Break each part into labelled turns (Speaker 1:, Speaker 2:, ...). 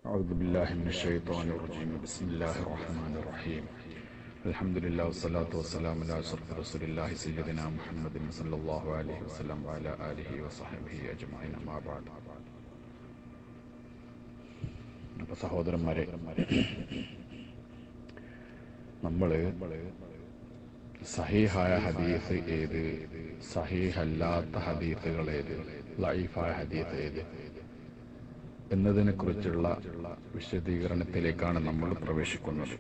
Speaker 1: أعوذ بالله من الشيطان الرجيم بسم الله الرحمن الرحيم الحمد لله والصلاة والسلام على أشرف رسول الله سيدنا محمد صلى الله عليه وسلم وعلى آله وصحبه أجمعين أما بعد. അപ്പോൾ സഹോദരന്മാരെ, നമ്മൾ സഹീഹായ ഹദീസ് ഏത്, സഹീഹല്ലാത്ത ഹദീസുകൾ ഏത്, ലഈഫായ ഹദീസ് ഏത് എന്നതിനെ കുറിച്ചുള്ള വിശദീകരണത്തിലേക്കാണ് നമ്മൾ പ്രവേശിക്കുന്നത്.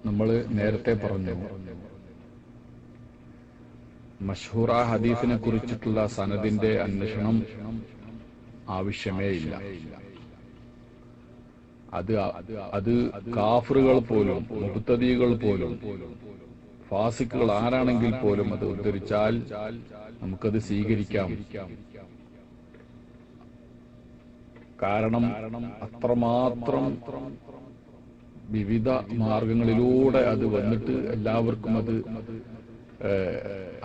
Speaker 1: നമ്മൾ നേരത്തെ പറഞ്ഞു, മഷ്ഹൂറ ഹദീസിനെ കുറിച്ചിട്ടുള്ള സനദിന്റെ അന്വേഷണം ആവശ്യമേ ഇല്ല. അത് കാഫറുകൾ പോലും, മുബ്തദീകൾ പോലും, ഫാസിക്കുകൾ ആരാണെങ്കിൽ പോലും അത് ഉദ്ധരിച്ചാൽ നമുക്കത് സ്വീകരിക്കാം. കാരണം അത്രമാത്രം വിവിധ മാർഗങ്ങളിലൂടെ അത് വന്നിട്ട് എല്ലാവർക്കും അത്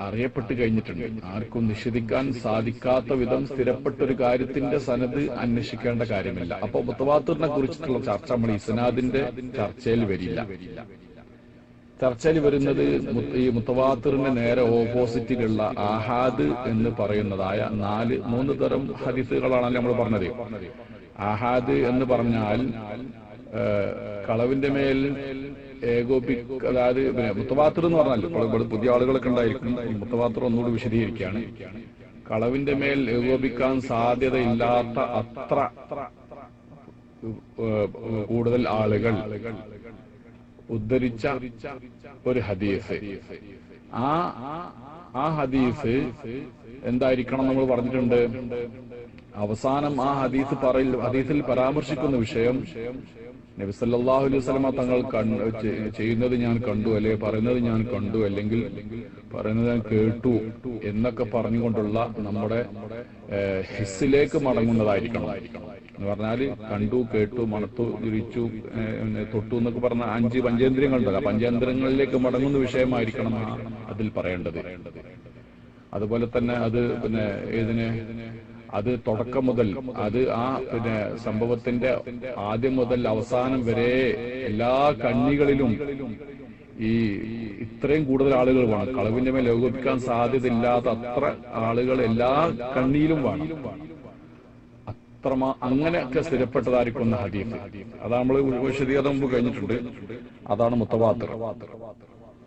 Speaker 1: അറിയപ്പെട്ട് കഴിഞ്ഞിട്ടുണ്ട്. ആർക്കും നിഷേധിക്കാൻ സാധിക്കാത്ത വിധം സ്ഥിരപ്പെട്ടൊരു കാര്യത്തിന്റെ സനത് അന്വേഷിക്കേണ്ട കാര്യമില്ല. അപ്പൊ മുത്തവാത്തിറിനെ കുറിച്ചിട്ടുള്ള ചർച്ച നമ്മൾ ഇസ്നാദിന്റെ ചർച്ചയിൽ വരില്ല. ചർച്ചയിൽ വരുന്നത് ഈ മുത്തവാത്തിറിന് നേരെ ഓപ്പോസിറ്റിലുള്ള ആഹാദ് എന്ന് പറയുന്നതായ മൂന്ന് തരം ഹദീസുകളാണല്ലോ നമ്മൾ പറഞ്ഞത്. ആഹാദ് എന്ന് പറഞ്ഞാൽ കളവിന്റെ മേൽ അതായത് മുത്തവാത്തിർ എന്ന് പറഞ്ഞാൽ ഇപ്പോൾ പുതിയ ആളുകളൊക്കെ ഉണ്ടായിരിക്കും. മുത്തവാത്തിർ ഒന്നുകൂടി വിശദീകരിക്കുകയാണ്. കളവിന്റെ മേൽ ഏകോപിക്കാൻ സാധ്യതയില്ലാത്ത അത്ര കൂടുതൽ ആളുകൾ ഉദ്ധരിച്ച ഒരു ഹദീസ്. ആ ഹദീസ് എന്തായിരിക്കണം നമ്മൾ പറഞ്ഞിട്ടുണ്ട്. അവസാനം ആ ഹദീസിൽ പരാമർശിക്കുന്ന വിഷയം നബി സല്ലല്ലാഹു അലൈഹി വസല്ലമ തങ്ങൾ ചെയ്യുന്നത് ഞാൻ കണ്ടു, അല്ലെ പറയുന്നത് ഞാൻ കണ്ടു, അല്ലെങ്കിൽ പറയുന്നത് ഞാൻ കേട്ടു എന്നൊക്കെ പറഞ്ഞുകൊണ്ടുള്ള നമ്മുടെ ഹിസ്സിലേക്ക് മടങ്ങുന്നതായിരിക്കണം. എന്ന് പറഞ്ഞാൽ കണ്ടു, കേട്ടു, മണത്തു, രുചിച്ചു, തൊട്ടു എന്നൊക്കെ പറഞ്ഞ 5 പഞ്ചേന്ദ്രിയങ്ങളുണ്ടല്ലോ. പഞ്ചേന്ദ്രിയങ്ങളിലേക്ക് മടങ്ങുന്ന വിഷയമായിരിക്കണം അതിൽ പറയേണ്ടത്. അതുപോലെ തന്നെ അത് അത് തുടക്കം മുതൽ അത് സംഭവത്തിന്റെ ആദ്യം മുതൽ അവസാനം വരെ എല്ലാ കണ്ണികളിലും ഈ ഇത്രയും കൂടുതൽ ആളുകൾ വേണം. കളവിന്റെ മേൽ ഏകോപിക്കാൻ സാധ്യതയില്ലാത്ത അത്ര ആളുകൾ എല്ലാ കണ്ണിയിലും വേണം. അങ്ങനെയൊക്കെ സ്ഥിരപ്പെട്ടതായിരിക്കുന്ന ഹദീസ്. അത് നമ്മൾ വിശദീകരണം മുമ്പ് കഴിഞ്ഞിട്ടുണ്ട്. അതാണ് മുത്തവാത്തിർ.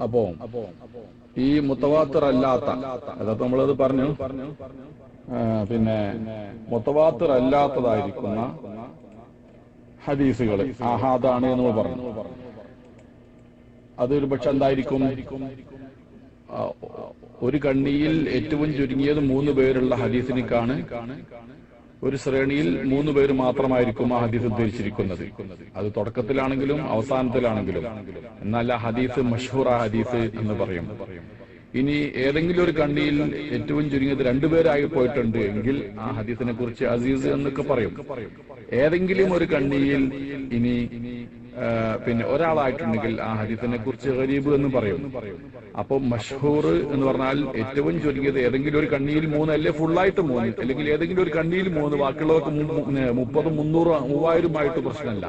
Speaker 1: അപ്പോ ഈ മുത്തവാത്തിർ അല്ലാത്ത, അതായത് നമ്മളത് പറഞ്ഞു, മുത്തവാത്തിർ അല്ലാത്തതായിരിക്കുന്ന ഹദീസുകൾ ആഹാദാണ് എന്ന് നമ്മൾ പറഞ്ഞു. അതൊരു പക്ഷെ എന്തായിരിക്കും, ഒരു കണ്ണിയിൽ ഏറ്റവും ചുരുങ്ങിയത് 3 പേരുള്ള ഹദീസിനേക്കാണ് ഒരു ശ്രേണിയിൽ 3 പേര് മാത്രമായിരിക്കും ആ ഹദീസ് ഉദ്ധരിച്ചിരിക്കുന്നത്. അത് തുടക്കത്തിലാണെങ്കിലും അവസാനത്തിലാണെങ്കിലും. എന്നാൽ ആ ഹദീസ് മഷ്ഹൂറ ഹദീസ് എന്ന് പറയും. ഇനി ഏതെങ്കിലും ഒരു കണ്ണിയിൽ ഏറ്റവും ചുരുങ്ങിയത് 2 പേരായി പോയിട്ടുണ്ട് എങ്കിൽ ആ ഹദീസിനെ കുറിച്ച് അസീസ് എന്നൊക്കെ പറയും. ഏതെങ്കിലും ഒരു കണ്ണിയിൽ ഇനി ഒരാളായിട്ടുണ്ടെങ്കിൽ ആ ഹദീസിനെ കുറിച്ച് ഗരീബ് എന്ന് പറയും. അപ്പൊ മഷ്ഹൂർ എന്ന് പറഞ്ഞാൽ ഏറ്റവും ചുരുങ്ങിയത് ഏതെങ്കിലും ഒരു കണ്ണിയിൽ 3, അല്ലെ ഫുള്ളായിട്ട് 3, അല്ലെങ്കിൽ ഏതെങ്കിലും ഒരു കണ്ണിയിൽ 3, ബാക്കിയുള്ളവർക്ക് 30, 300, 3000 ആയിട്ട് പ്രശ്നമല്ല.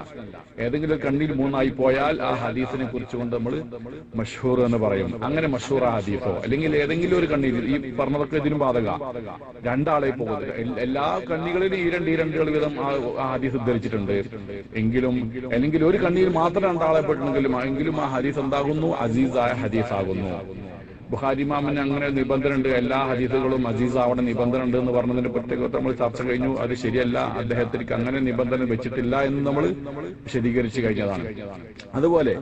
Speaker 1: ഏതെങ്കിലും ഒരു കണ്ണിയിൽ 3 ആയി പോയാൽ ആ ഹദീസിനെ കുറിച്ചുകൊണ്ട് നമ്മൾ മഷ്ഹൂർ എന്ന് പറയും. അങ്ങനെ മഷ്ഹൂർ ഹദീസോ, അല്ലെങ്കിൽ ഏതെങ്കിലും ഒരു കണ്ണിയിൽ, ഈ പറഞ്ഞതൊക്കെ ഇതിനും ബാധക, 2 ആളെ പോകുന്നത് എല്ലാ കണ്ണികളിലും ഈ 2 വീതം ആ ഹദീസ് ഉദ്ധരിച്ചിട്ടുണ്ട് അല്ലെങ്കിൽ ഒരു കണ്ണിയിൽ മാത്രം 2 ആളെ പെട്ടിട്ടുണ്ടെങ്കിലും എങ്കിലും ആ ഹദീസ് എന്താകുന്നു, അസീസായ ഹദീസ് ആകുന്നു. ബുഖാരി ഇമാമിന് അങ്ങനെ നിബന്ധന ഉണ്ട്. എല്ലാ ഹദീസുകളും അസീസ് ആവണം നിബന്ധന ഉണ്ട് എന്ന് പറഞ്ഞതിന്റെ പ്രത്യേകത നമ്മൾ ചർച്ച കഴിഞ്ഞു. അത് ശരിയല്ല, അദ്ദേഹത്തിലേക്ക് അങ്ങനെ നിബന്ധന വെച്ചിട്ടില്ല എന്ന് നമ്മൾ വിശദീകരിച്ചു കഴിഞ്ഞതാണ്. അതുപോലെ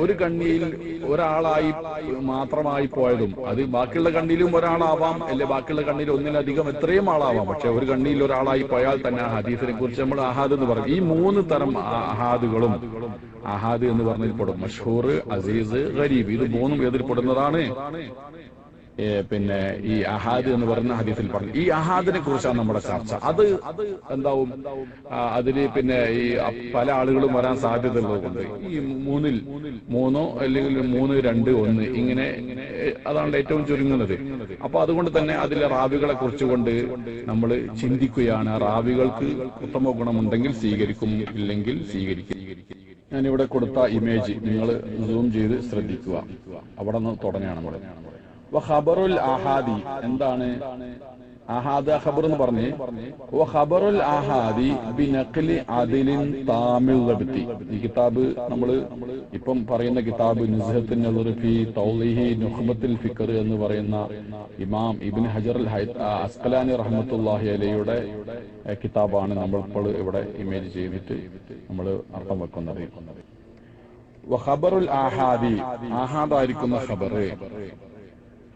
Speaker 1: ഒരു കണ്ണിയിൽ ഒരാളായി മാത്രമായി പോയതും, അത് ബാക്കിയുള്ള കണ്ണിയിലും ഒരാളാവാം, അല്ലെ ബാക്കിയുള്ള കണ്ണിയിൽ ഒന്നിലധികം എത്രയും ആളാവാം. പക്ഷെ ഒരു കണ്ണിയിൽ ഒരാളായി പോയാൽ തന്നെ ആ ഹദീസിനെ കുറിച്ച് നമ്മൾ അഹാദ് എന്ന് പറയും. ഈ 3 തരം അഹാദുകളും അഹാദ് എന്ന് പറഞ്ഞതിൽ പെടും. മഷ്ഹൂർ, അസീസ്, ഗരീബ്. ഇത് 3 ഏതിൽ പെടുന്നതാണ്? പിന്നെ ഈ അഹാദ് എന്ന് പറയുന്ന ഹദീസിൽ പറഞ്ഞു. ഈ അഹാദിനെ കുറിച്ചാണ് നമ്മുടെ ചർച്ച. അത് എന്താവും, അതിന് പിന്നെ ഈ പല ആളുകളും വരാൻ സാധ്യതയുള്ളതുകൊണ്ട് ഈ മൂന്നിൽ മൂന്നോ അല്ലെങ്കിൽ 3, 2, 1 ഇങ്ങനെ അതാണ് ഏറ്റവും ചുരുങ്ങുന്നത്. അപ്പൊ അതുകൊണ്ട് തന്നെ അതിലെ റാവികളെ കുറിച്ചുകൊണ്ട് നമ്മൾ ചിന്തിക്കുകയാണ്. റാവികൾക്ക് ഉത്തമ ഗുണമുണ്ടെങ്കിൽ സ്വീകരിക്കും, ഇല്ലെങ്കിൽ സ്വീകരിക്കും. ഞാനിവിടെ കൊടുത്ത ഇമേജ് നിങ്ങൾ സൂം ചെയ്ത് ശ്രദ്ധിക്കുക. അവിടെ നിന്ന് തുടങ്ങുകയാണ് നമ്മൾ. ഖബറുൽ ആഹാദി എന്താണ്? ആഹാദ് ഖബർ എന്ന് പറഞ്ഞ് ഖബറുൽ ആഹാദി ബിനഖ്ലി അദിലിൻ താമിൽ ലബ്തി. ഈ കിതാബ് നമ്മൾ ഇപ്പം പറയുന്ന കിതാബ് നുസ്ഹത്തുൻ നദർ ഫി തൗളിഹി നുഖ്ബത്തുൽ ഫിക്ർ എന്ന് പറയുന്ന ഇമാം ഇബ്നു ഹജർ അൽ അസ്ഖലാനി റഹ്മത്തുള്ളാഹി അലൈഹിയുടെ കിതാബാണ് നമ്മൾ ഇപ്പോൾ ഇവിടെ ഇമേജ് ചെയ്തിട്ട് നമ്മൾ അർത്ഥം വെക്കുന്നത്. ഖബറുൽ ആഹാദി ആഹാദായിരിക്കുന്ന ഖബർ.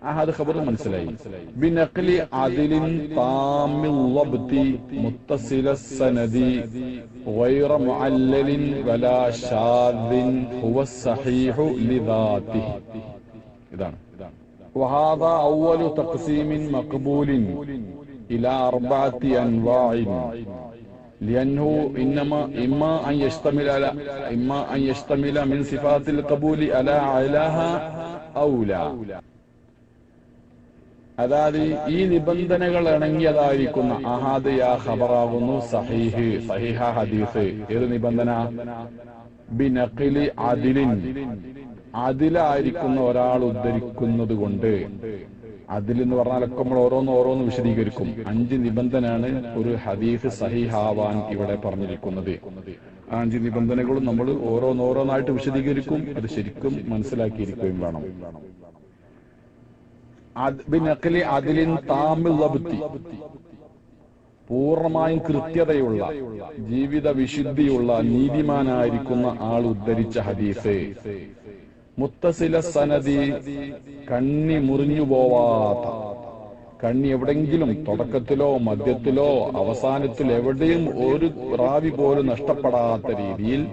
Speaker 1: ആഹാദ് ഖബർ മനസ്സിലായി. ബിനഖ്ലി അദിലിൻ താമിൽ ലബ്തി മുത്തസില സനദി ഗൈറ മുഅല്ലലിൻ വലാ ഷാദിൻ ഹുവ സഹീഹു ലിദാതിഹി. ഇതാണ്. വഹാദാ അവ്വലു തഖ്സീമിൻ മഖ്ബൂലിൻ ഇലാ 4 അൻവാഇൻ لأنه إما أن يشتمل من صفات القبول على علاها أو لا. അതായത് ഈ നിബന്ധനകൾ ഇണങ്ങിയതായിരിക്കുന്ന അഹാദ് യാ ഖബറാകുന്നു സഹീഹ്, സഹീഹ ഹദീസ്. ഏത് നിബന്ധന? ബിനഖ്ലി അദിലിൻ, അതിലായിരിക്കുന്ന ഒരാൾ ഉദ്ധരിക്കുന്നത് കൊണ്ട്. അതിൽ എന്ന് പറഞ്ഞാലൊക്കെ നമ്മൾ ഓരോന്ന് വിശദീകരിക്കും. 5 നിബന്ധനയാണ് ഒരു ഹദീസ് സഹീഹാവാൻ ഇവിടെ പറഞ്ഞിരിക്കുന്നത്. ആ 5 നിബന്ധനകളും നമ്മൾ ഓരോന്നായിട്ട് വിശദീകരിക്കും. അത് ശരിക്കും മനസ്സിലാക്കിയിരിക്കുകയും വേണം. ബിനഖ്ലി അദിലിൻ താമിൽ ലബ്തി, പൂർണ്ണമായും കൃത്യതയുള്ള ജീവിത വിശുദ്ധിയുള്ള നീതിമാനായിരിക്കുന്ന ആൾ ഉദ്ധരിച്ച ഹദീസ്. മുത്തസില സനദി, കണ്ണി മുറിഞ്ഞു പോവാത്ത, കണ്ണി എവിടെങ്കിലും തുടക്കത്തിലോ മധ്യത്തിലോ അവസാനത്തിലോ എവിടെയും ഒരു റാവി പോലും നഷ്ടപ്പെടാത്ത രീതിയിൽ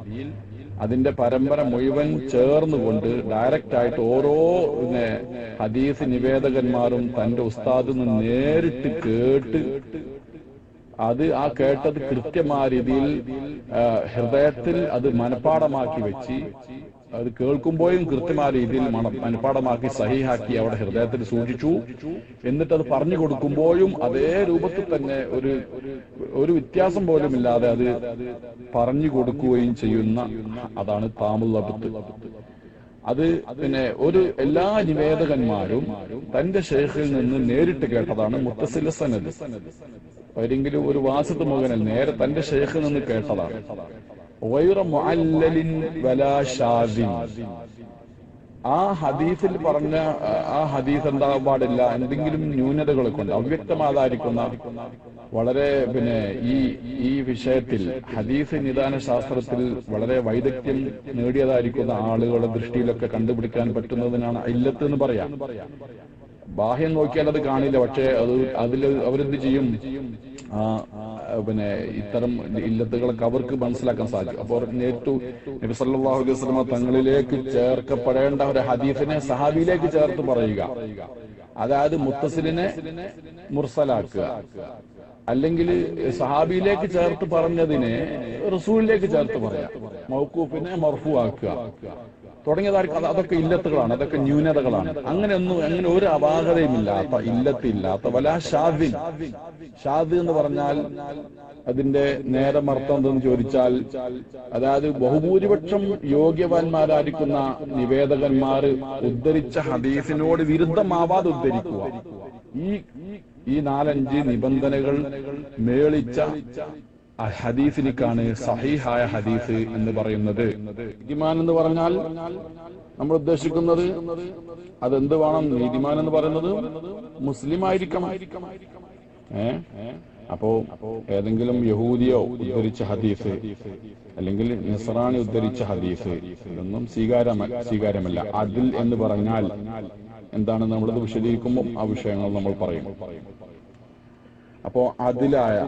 Speaker 1: അതിന്റെ പരമ്പര മുഴുവൻ ചേർന്നുകൊണ്ട് ഡയറക്റ്റ് ആയിട്ട് ഓരോ ഹദീസ് നിവേദകന്മാരും തന്റെ ഉസ്താദിൽ നിന്ന് നേരിട്ട് കേട്ട് അത് ആ കേട്ടത് കൃത്യമായ രീതിയിൽ ഹൃദയത്തിൽ അത് മനഃപ്പാടമാക്കി വെച്ച് അത് കേൾക്കുമ്പോഴും കൃത്യമായ രീതിയിൽ മനഃപ്പാടമാക്കി സഹീഹാക്കി അവിടെ ഹൃദയത്തിൽ സൂക്ഷിച്ചു. എന്നിട്ട് അത് പറഞ്ഞു കൊടുക്കുമ്പോഴും അതേ രൂപത്തിൽ തന്നെ ഒരു വ്യത്യാസം പോലും ഇല്ലാതെ അത് പറഞ്ഞു കൊടുക്കുകയും ചെയ്യുന്ന അതാണ് താമുൽ ലബ്ത്. അത് പിന്നെ എല്ലാ നിവേദകന്മാരും തന്റെ ശൈഖിൽ നിന്ന് നേരിട്ട് കേട്ടതാണ് മുത്തസില സനദ്. ഒരെങ്കിലും ഒരു വാസിത്ത് മുഖനൽ നേരെ തന്റെ ശൈഖിൽ നിന്ന് കേട്ടതാണ്. ഗൈറ മുഅല്ലലിൻ വലാ ഷാദിൻ, ആ ഹദീസിൽ പറഞ്ഞ ആ ഹദീസ് എന്താകാൻ പാടില്ല, എന്തെങ്കിലും ന്യൂനതകളെ കൊണ്ട് അവ്യക്തമാതായിരിക്കുന്ന വളരെ പിന്നെ ഈ വിഷയത്തിൽ ഹദീസ് നിദാന ശാസ്ത്രത്തിൽ വളരെ വൈദഗ്ധ്യം നേടിയതായിരിക്കുന്ന ആളുകളുടെ ദൃഷ്ടിയിലൊക്കെ കണ്ടുപിടിക്കാൻ പറ്റുന്നതിനാണ് ഇല്ലത്ത് എന്ന് പറയാം. ബാഹ്യം നോക്കിയാൽ അത് കാണില്ല. പക്ഷെ അതിൽ അവരെന്ത് ചെയ്യും? പിന്നെ ഇത്തരം ഇല്ലത്തുകളൊക്കെ അവർക്ക് മനസ്സിലാക്കാൻ സാധിക്കും. അപ്പോൾ നേരിട്ടു നബി സല്ലല്ലാഹു അലൈഹി വസല്ലം തങ്ങളിലേക്ക് ചേർക്കപ്പെടേണ്ട ഒരു ഹദീസിനെ സഹാബിയിലേക്ക് ചേർത്ത് പറയുക. അതായത് മുത്തസിലിനെ മുർസലാക്കുക, അല്ലെങ്കിൽ സഹാബിയിലേക്ക് ചേർത്ത് പറഞ്ഞതിനെ റസൂലിലേക്ക് ചേർത്ത് പറയാം, മൗഖൂഫിനെ മർഫൂ ആക്കുക തുടങ്ങിയതായിരിക്കും. അതൊക്കെ ഇല്ലത്തുകളാണ്, അതൊക്കെ ന്യൂനതകളാണ്. അങ്ങനെ ഒരു അപാകതയും ഇല്ലാത്ത, ഇല്ലത്തില്ലാത്ത വലാ ഷാദിൻ. ഷാദ് എന്ന് പറഞ്ഞാൽ അതിന്റെ നേരമർത്ഥം എന്തെന്ന് ചോദിച്ചാൽ, അതായത് ബഹുഭൂരിപക്ഷം യോഗ്യവാന്മാരായിരിക്കുന്ന നിവേദകന്മാർ ഉദ്ധരിച്ച ഹദീസിനോട് വിരുദ്ധമാവാതെ ഉദ്ധരിക്കുക. ഈ 4-5 നിബന്ധനകൾ മേളിച്ച ഹദീസിനിക്കാണ് സഹീഹായ ഹദീസ് എന്ന് പറയുന്നത്. നീതിമാൻ എന്ന് പറഞ്ഞാൽ നമ്മൾ ഉദ്ദേശിക്കുന്നത് അതെന്ത് വേണം? നീതിമാൻ എന്ന് പറയുന്നത് മുസ്ലിം ആയിരിക്കണം. അപ്പോ ഏതെങ്കിലും യഹൂദിയോ ഉദ്ധരിച്ച ഹദീസ് അല്ലെങ്കിൽ നസ്രാണി ഉദ്ധരിച്ച ഹദീസ് ഇതൊന്നും സ്വീകാര്യമല്ല. അതിൽ എന്ന് പറഞ്ഞാൽ എന്താണ്? നമ്മളത് വിശദീകരിക്കുമ്പോൾ ആ വിഷയങ്ങൾ നമ്മൾ പറയും. അപ്പോ അതിലായ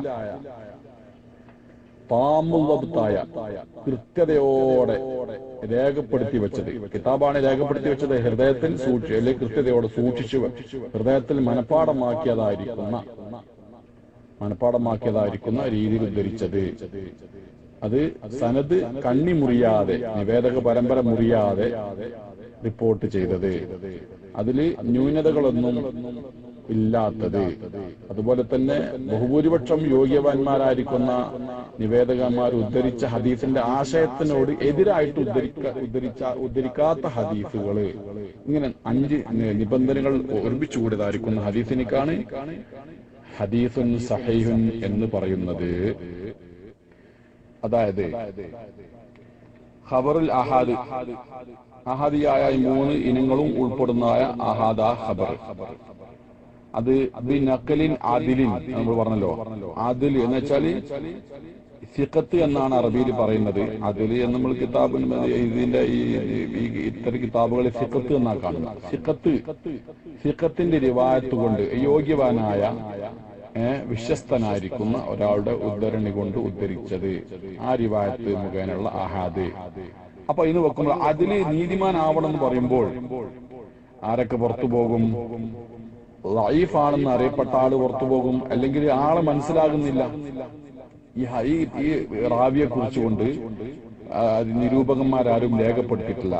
Speaker 1: താമുള്ളതായ കൃത്യതയോടെ രേഖപ്പെടുത്തി വെച്ചത്. കിതാബാണ് രേഖപ്പെടുത്തി വെച്ചത്, ഹൃദയത്തിൽ അല്ലെങ്കിൽ കൃത്യതയോടെ സൂക്ഷിച്ചു ഹൃദയത്തിൽ മനഃപ്പാടമാക്കിയതായിരിക്കുന്ന രീതിയിൽ ഉദ്ധരിച്ചത്. അത് സനദ് കണ്ണി മുറിയാതെ, നിവേദക പരമ്പര മുറിയാതെ റിപ്പോർട്ട് ചെയ്തത്, അതില് ന്യൂനതകളൊന്നും ഇല്ലാത്തത്. അതുപോലെ തന്നെ ബഹുഭൂരിപക്ഷം യോഗ്യവാന്മാരായിരിക്കുന്ന നിവേദകന്മാർ ഉദ്ധരിച്ച ഹദീസിന്റെ ആശയത്തിനോട് എതിരായിട്ട് ഉദ്ധരിക്കാത്ത ഹദീസുകള്. ഇങ്ങനെ 5 നിബന്ധനകൾ ഒരുമിച്ചുകൂടിയതായിരിക്കുന്ന ഹദീസിനിക്കാണ് ഹദീസുൻ സഹീഹുൻ എന്ന് പറയുന്നത്. അതായത് ഖബറുൽ അഹാദ്, അഹാദിയായ 3 ഇനങ്ങളും ഉൾപ്പെടുന്നതായ അഹാദ ഖബർ. അത് ബിനഖലിൻ ആദിലിൻ നമ്മൾ പറഞ്ഞല്ലോ. ആദിൽ എന്ന് വെച്ചാല് സിഖത്ത് എന്നാണ് അറബിയിൽ പറയുന്നത്. അതിൽ നമ്മൾ കിതാബിന് ഇതിന്റെ ഇത്തരം കിതാബുകളിൽ സിഖത്ത് എന്നാണ് കാണുന്നത്. സിഖത്തിന്റെ റിവായത്ത് കൊണ്ട് യോഗ്യവാനായ വിശ്വസ്തനായിരിക്കുന്ന ഒരാളുടെ ഉദ്ധരണി കൊണ്ട് ഉദ്ധരിച്ചത്, ആ റിവായത്ത് മുഖേനുള്ള അഹാദ്. അപ്പൊ ഇന്ന് വെക്കുമ്പോൾ അതില് നീതിമാനാവണം എന്ന് പറയുമ്പോൾ ആരൊക്കെ പുറത്തു പോകും? ലഈഫാണെന്ന് അറിയപ്പെട്ട ആള് പുറത്തു പോകും. അല്ലെങ്കിൽ ആളെ മനസ്സിലാകുന്നില്ല. ഈ റാവിയെ കുറിച്ചുകൊണ്ട് നിരൂപകന്മാരാരും രേഖപ്പെടുത്തിയിട്ടില്ല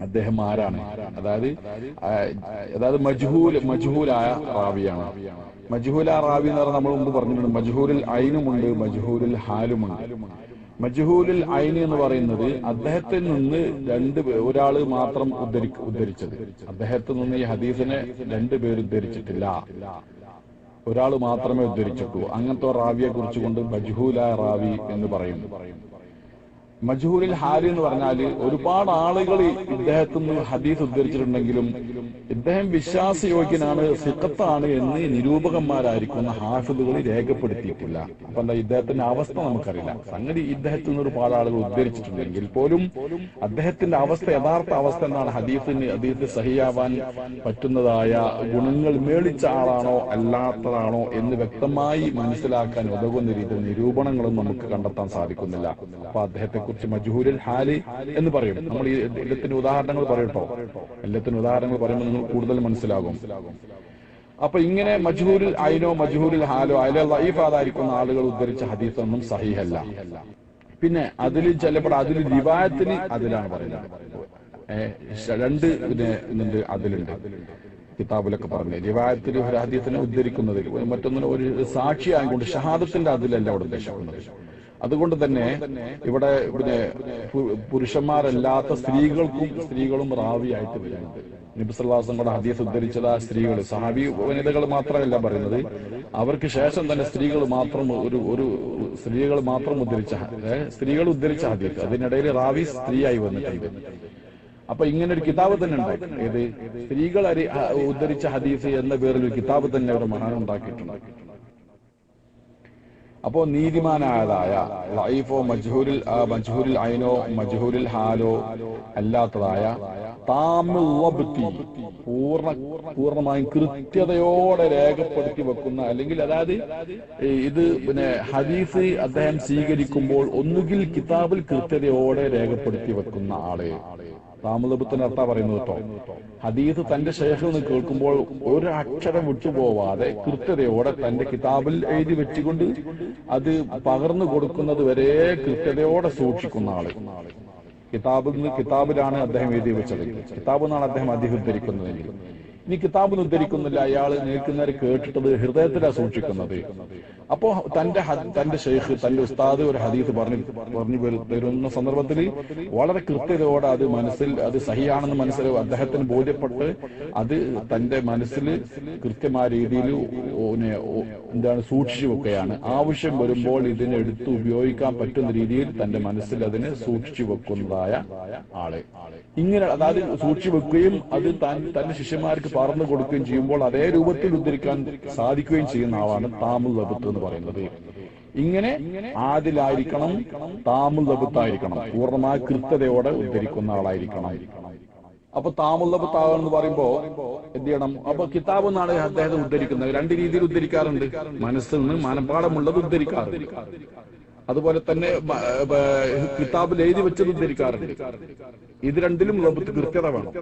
Speaker 1: അദ്ദേഹം ആരാണ്. അതായത് മജ്ഹൂലായ റാവിയാണ്. മജ്ഹൂലായ റാവി എന്ന് പറഞ്ഞാൽ നമ്മൾ മുമ്പ് പറഞ്ഞിട്ടുണ്ട്, മജ്ഹൂലുൽ ഐനുമുണ്ട്, മജ്ഹൂലുൽ ഹാലുമുണ്ട്. മജ്ഹൂലുൽ ഐൻ എന്ന് പറയുന്നത് അദ്ദേഹത്തിൽ നിന്ന് ഒരാള് മാത്രം ഉദ്ധരിച്ചത്. അദ്ദേഹത്തിൽ നിന്ന് ഈ ഹദീസിനെ 2 പേര് ഉദ്ധരിച്ചിട്ടില്ല, ഒരാൾ മാത്രമേ ഉദ്ധരിച്ചിട്ടു. അങ്ങനത്തെ റാവിയെ കുറിച്ചുകൊണ്ട് മജ്ഹൂലായ റാവി എന്ന് പറയുന്നു. മജ്ഹൂലുൽ ഹാലി എന്ന് പറഞ്ഞാല് ഒരുപാട് ആളുകൾ ഇദ്ദേഹത്തിൽ നിന്ന് ഹദീസ് ഉദ്ധരിച്ചിട്ടുണ്ടെങ്കിലും ഇദ്ദേഹം വിശ്വാസയോഗ്യനാണ്, സിഖത്താണ് എന്ന് നിരൂപകന്മാരായിരിക്കുന്ന ഹാഫിദുകൾ രേഖപ്പെടുത്തിയിട്ടില്ല. അപ്പൊ എന്താ ഇദ്ദേഹത്തിന്റെ അവസ്ഥ നമുക്കറിയില്ല. സംഗതി ഇദ്ദേഹത്തിൽ നിന്ന് ഒരുപാട് ആളുകൾ ഉദ്ധരിച്ചിട്ടുണ്ടെങ്കിൽ പോലും അദ്ദേഹത്തിന്റെ അവസ്ഥ, യഥാർത്ഥ അവസ്ഥ എന്താണ്, ഹദീസ് സഹിയാവാൻ പറ്റുന്നതായ ഗുണങ്ങൾ മേളിച്ച ആളാണോ അല്ലാത്തതാണോ എന്ന് വ്യക്തമായി മനസ്സിലാക്കാൻ ഉതകുന്ന രീതിയിൽ നിരൂപണങ്ങളും നമുക്ക് കണ്ടെത്താൻ സാധിക്കുന്നില്ല. അപ്പൊ അദ്ദേഹത്തെ കുറിച്ച് മജ്ഹൂലുൽ ഹാലി എന്ന് പറയും. നമ്മൾ ഈ എല്ലാത്തിന്റെ ഉദാഹരണങ്ങൾ പറയട്ടോ, എല്ലാത്തിന്റെ ഉദാഹരണങ്ങൾ പറയുമ്പോൾ നിങ്ങൾ കൂടുതൽ മനസ്സിലാകും. അപ്പൊ ഇങ്ങനെ മജ്ഹൂലുൽ ഐനോ മജ്ഹൂലുൽ ഹാലോ അതിലെ ലഈഫായിരിക്കുന്ന ആളുകൾ ഉദ്ധരിച്ച ഹദീസ് ഒന്നും സഹീഹല്ല. പിന്നെ അതിൽ ചിലപ്പോൾ അതിൽ റിവായത്തിന് അതിലാണ് പറയുന്നത്. 2 അതിലുണ്ട് കിതാബിലൊക്കെ പറഞ്ഞു. റിവായത്തിൽ ഒരു ഹദീസിനെ ഉദ്ധരിക്കുന്നതിൽ മറ്റൊന്നിനും ഒരു സാക്ഷിയായതുകൊണ്ട് ഷഹാദത്തിന്റെ അതിലല്ല അവിടെ ഉദ്ദേശിക്കുന്നത്. അതുകൊണ്ട് തന്നെ ഇവിടെ പുരുഷന്മാരല്ലാത്ത സ്ത്രീകളും റാവിയായിട്ട് വരുന്നുണ്ട്. നബി സല്ലല്ലാഹു അലൈഹി വസല്ലം ഹദീസ് ഉദ്ധരിച്ചത് ആ സ്ത്രീകൾ, സഹാബി വനിതകൾ മാത്രമല്ല പറയുന്നത്, അവർക്ക് ശേഷം തന്നെ സ്ത്രീകൾ മാത്രം ഉദ്ധരിച്ച ഹദീസ്, അതിനിടയിൽ റാവി സ്ത്രീയായി വന്നിട്ടുണ്ട്. അപ്പൊ ഇങ്ങനെ ഒരു കിതാബ് തന്നെ ഉണ്ടായി. ഏത് സ്ത്രീകൾ ഉദ്ധരിച്ച ഹദീസ് എന്ന പേരിൽ ഒരു കിതാബ് തന്നെ അവർ മഹാനുണ്ടാക്കിയിട്ടുണ്ട്. അപ്പോ നീതിമാനായതായ ലഈഫോ മജ്ഹൂലുൽ ഐനോ മജ്ഹൂലുൽ ഹാലോ അല്ലാത്തതായ താമുൽ വബ്തി പൂർണ്ണമായും കൃത്യതയോടെ രേഖപ്പെടുത്തി വെക്കുന്ന, അല്ലെങ്കിൽ അതായത് ഇത് ഹദീസ് അദ്ദേഹം സ്വീകരിക്കുമ്പോൾ ഒന്നുകിൽ കിതാബിൽ കൃത്യതയോടെ രേഖപ്പെടുത്തി വെക്കുന്ന ആള്. താമുലബത്തിന് അർത്ഥം പറയുന്നത് കേട്ടോ, ഹദീസ് തന്റെ ശേഖറിൽ നിന്ന് കേൾക്കുമ്പോൾ ഒരു അക്ഷരം വിട്ടുപോവാതെ കൃത്യതയോടെ തന്റെ കിതാബിൽ എഴുതി വെച്ചുകൊണ്ട് അത് പകർന്നു കൊടുക്കുന്നത് വരെ കൃത്യതയോടെ സൂക്ഷിക്കുന്ന ആള്. കിതാബിലാണ് അദ്ദേഹം എഴുതി വെച്ചത്, കിതാബ് എന്നാണ് അദ്ദേഹം ഉദ്ധരിക്കുന്നതെങ്കിൽ. ഇനി കിതാബിന് ഉദ്ധരിക്കുന്നില്ല, അയാൾ നിൽക്കുന്നവരെ കേട്ടിട്ടത് ഹൃദയത്തിലാണ് സൂക്ഷിക്കുന്നത്. അപ്പോ തന്റെ ഷെയ്ഖ്, തന്റെ ഉസ്താദ് ഒരു ഹദീസ് പറഞ്ഞു തരുന്ന സന്ദർഭത്തിൽ വളരെ കൃത്യതയോടെ അത് സഹിയാണെന്ന് മനസ്സിലാവും, അദ്ദേഹത്തിന് ബോധ്യപ്പെട്ട് അത് തന്റെ മനസ്സിൽ കൃത്യമായ രീതിയിൽ സൂക്ഷിച്ചു വെക്കുകയാണ്. ആവശ്യം വരുമ്പോൾ ഇതിനെ എടുത്ത് ഉപയോഗിക്കാൻ പറ്റുന്ന രീതിയിൽ തന്റെ മനസ്സിൽ അതിനെ സൂക്ഷിച്ചു വെക്കുന്നതായ ആള്. ഇങ്ങനെ അതായത് സൂക്ഷിച്ചു വെക്കുകയും അത് തന്റെ ശിഷ്യന്മാർക്ക് പറഞ്ഞു കൊടുക്കുകയും ചെയ്യുമ്പോൾ അതേ രൂപത്തിൽ ഉദ്ധരിക്കാൻ സാധിക്കുകയും ചെയ്യുന്ന ആളാണ് താമുൽ ലബത്ത് എന്ന് പറയുന്നത്. ഇങ്ങനെ ആദിലായിരിക്കണം, താമുൽ ലബത്തായിരിക്കണം, പൂർണ്ണമായ കൃത്യതയോടെ ഉദ്ധരിക്കുന്ന ആളായിരിക്കണം. അപ്പൊ താമുൽ ലബത്താവെന്ന് പറയുമ്പോ എന്ത് ചെയ്യണം? അപ്പൊ കിതാബ് എന്നാണ് അദ്ദേഹത്തെ ഉദ്ധരിക്കുന്നത്. 2 രീതിയിൽ ഉദ്ധരിക്കാറുണ്ട്. മനസ്സിൽ നിന്ന് മനഃപ്പാടമുള്ളത് ഉദ്ധരിക്കാറുണ്ട്. അതുപോലെ തന്നെ കിതാബിൽ എഴുതി വെച്ചത് ഉദ്ധരിക്കാറുണ്ട്. ഇത് രണ്ടിലും ലബ്ത്ത് കൃത്യത വേണം.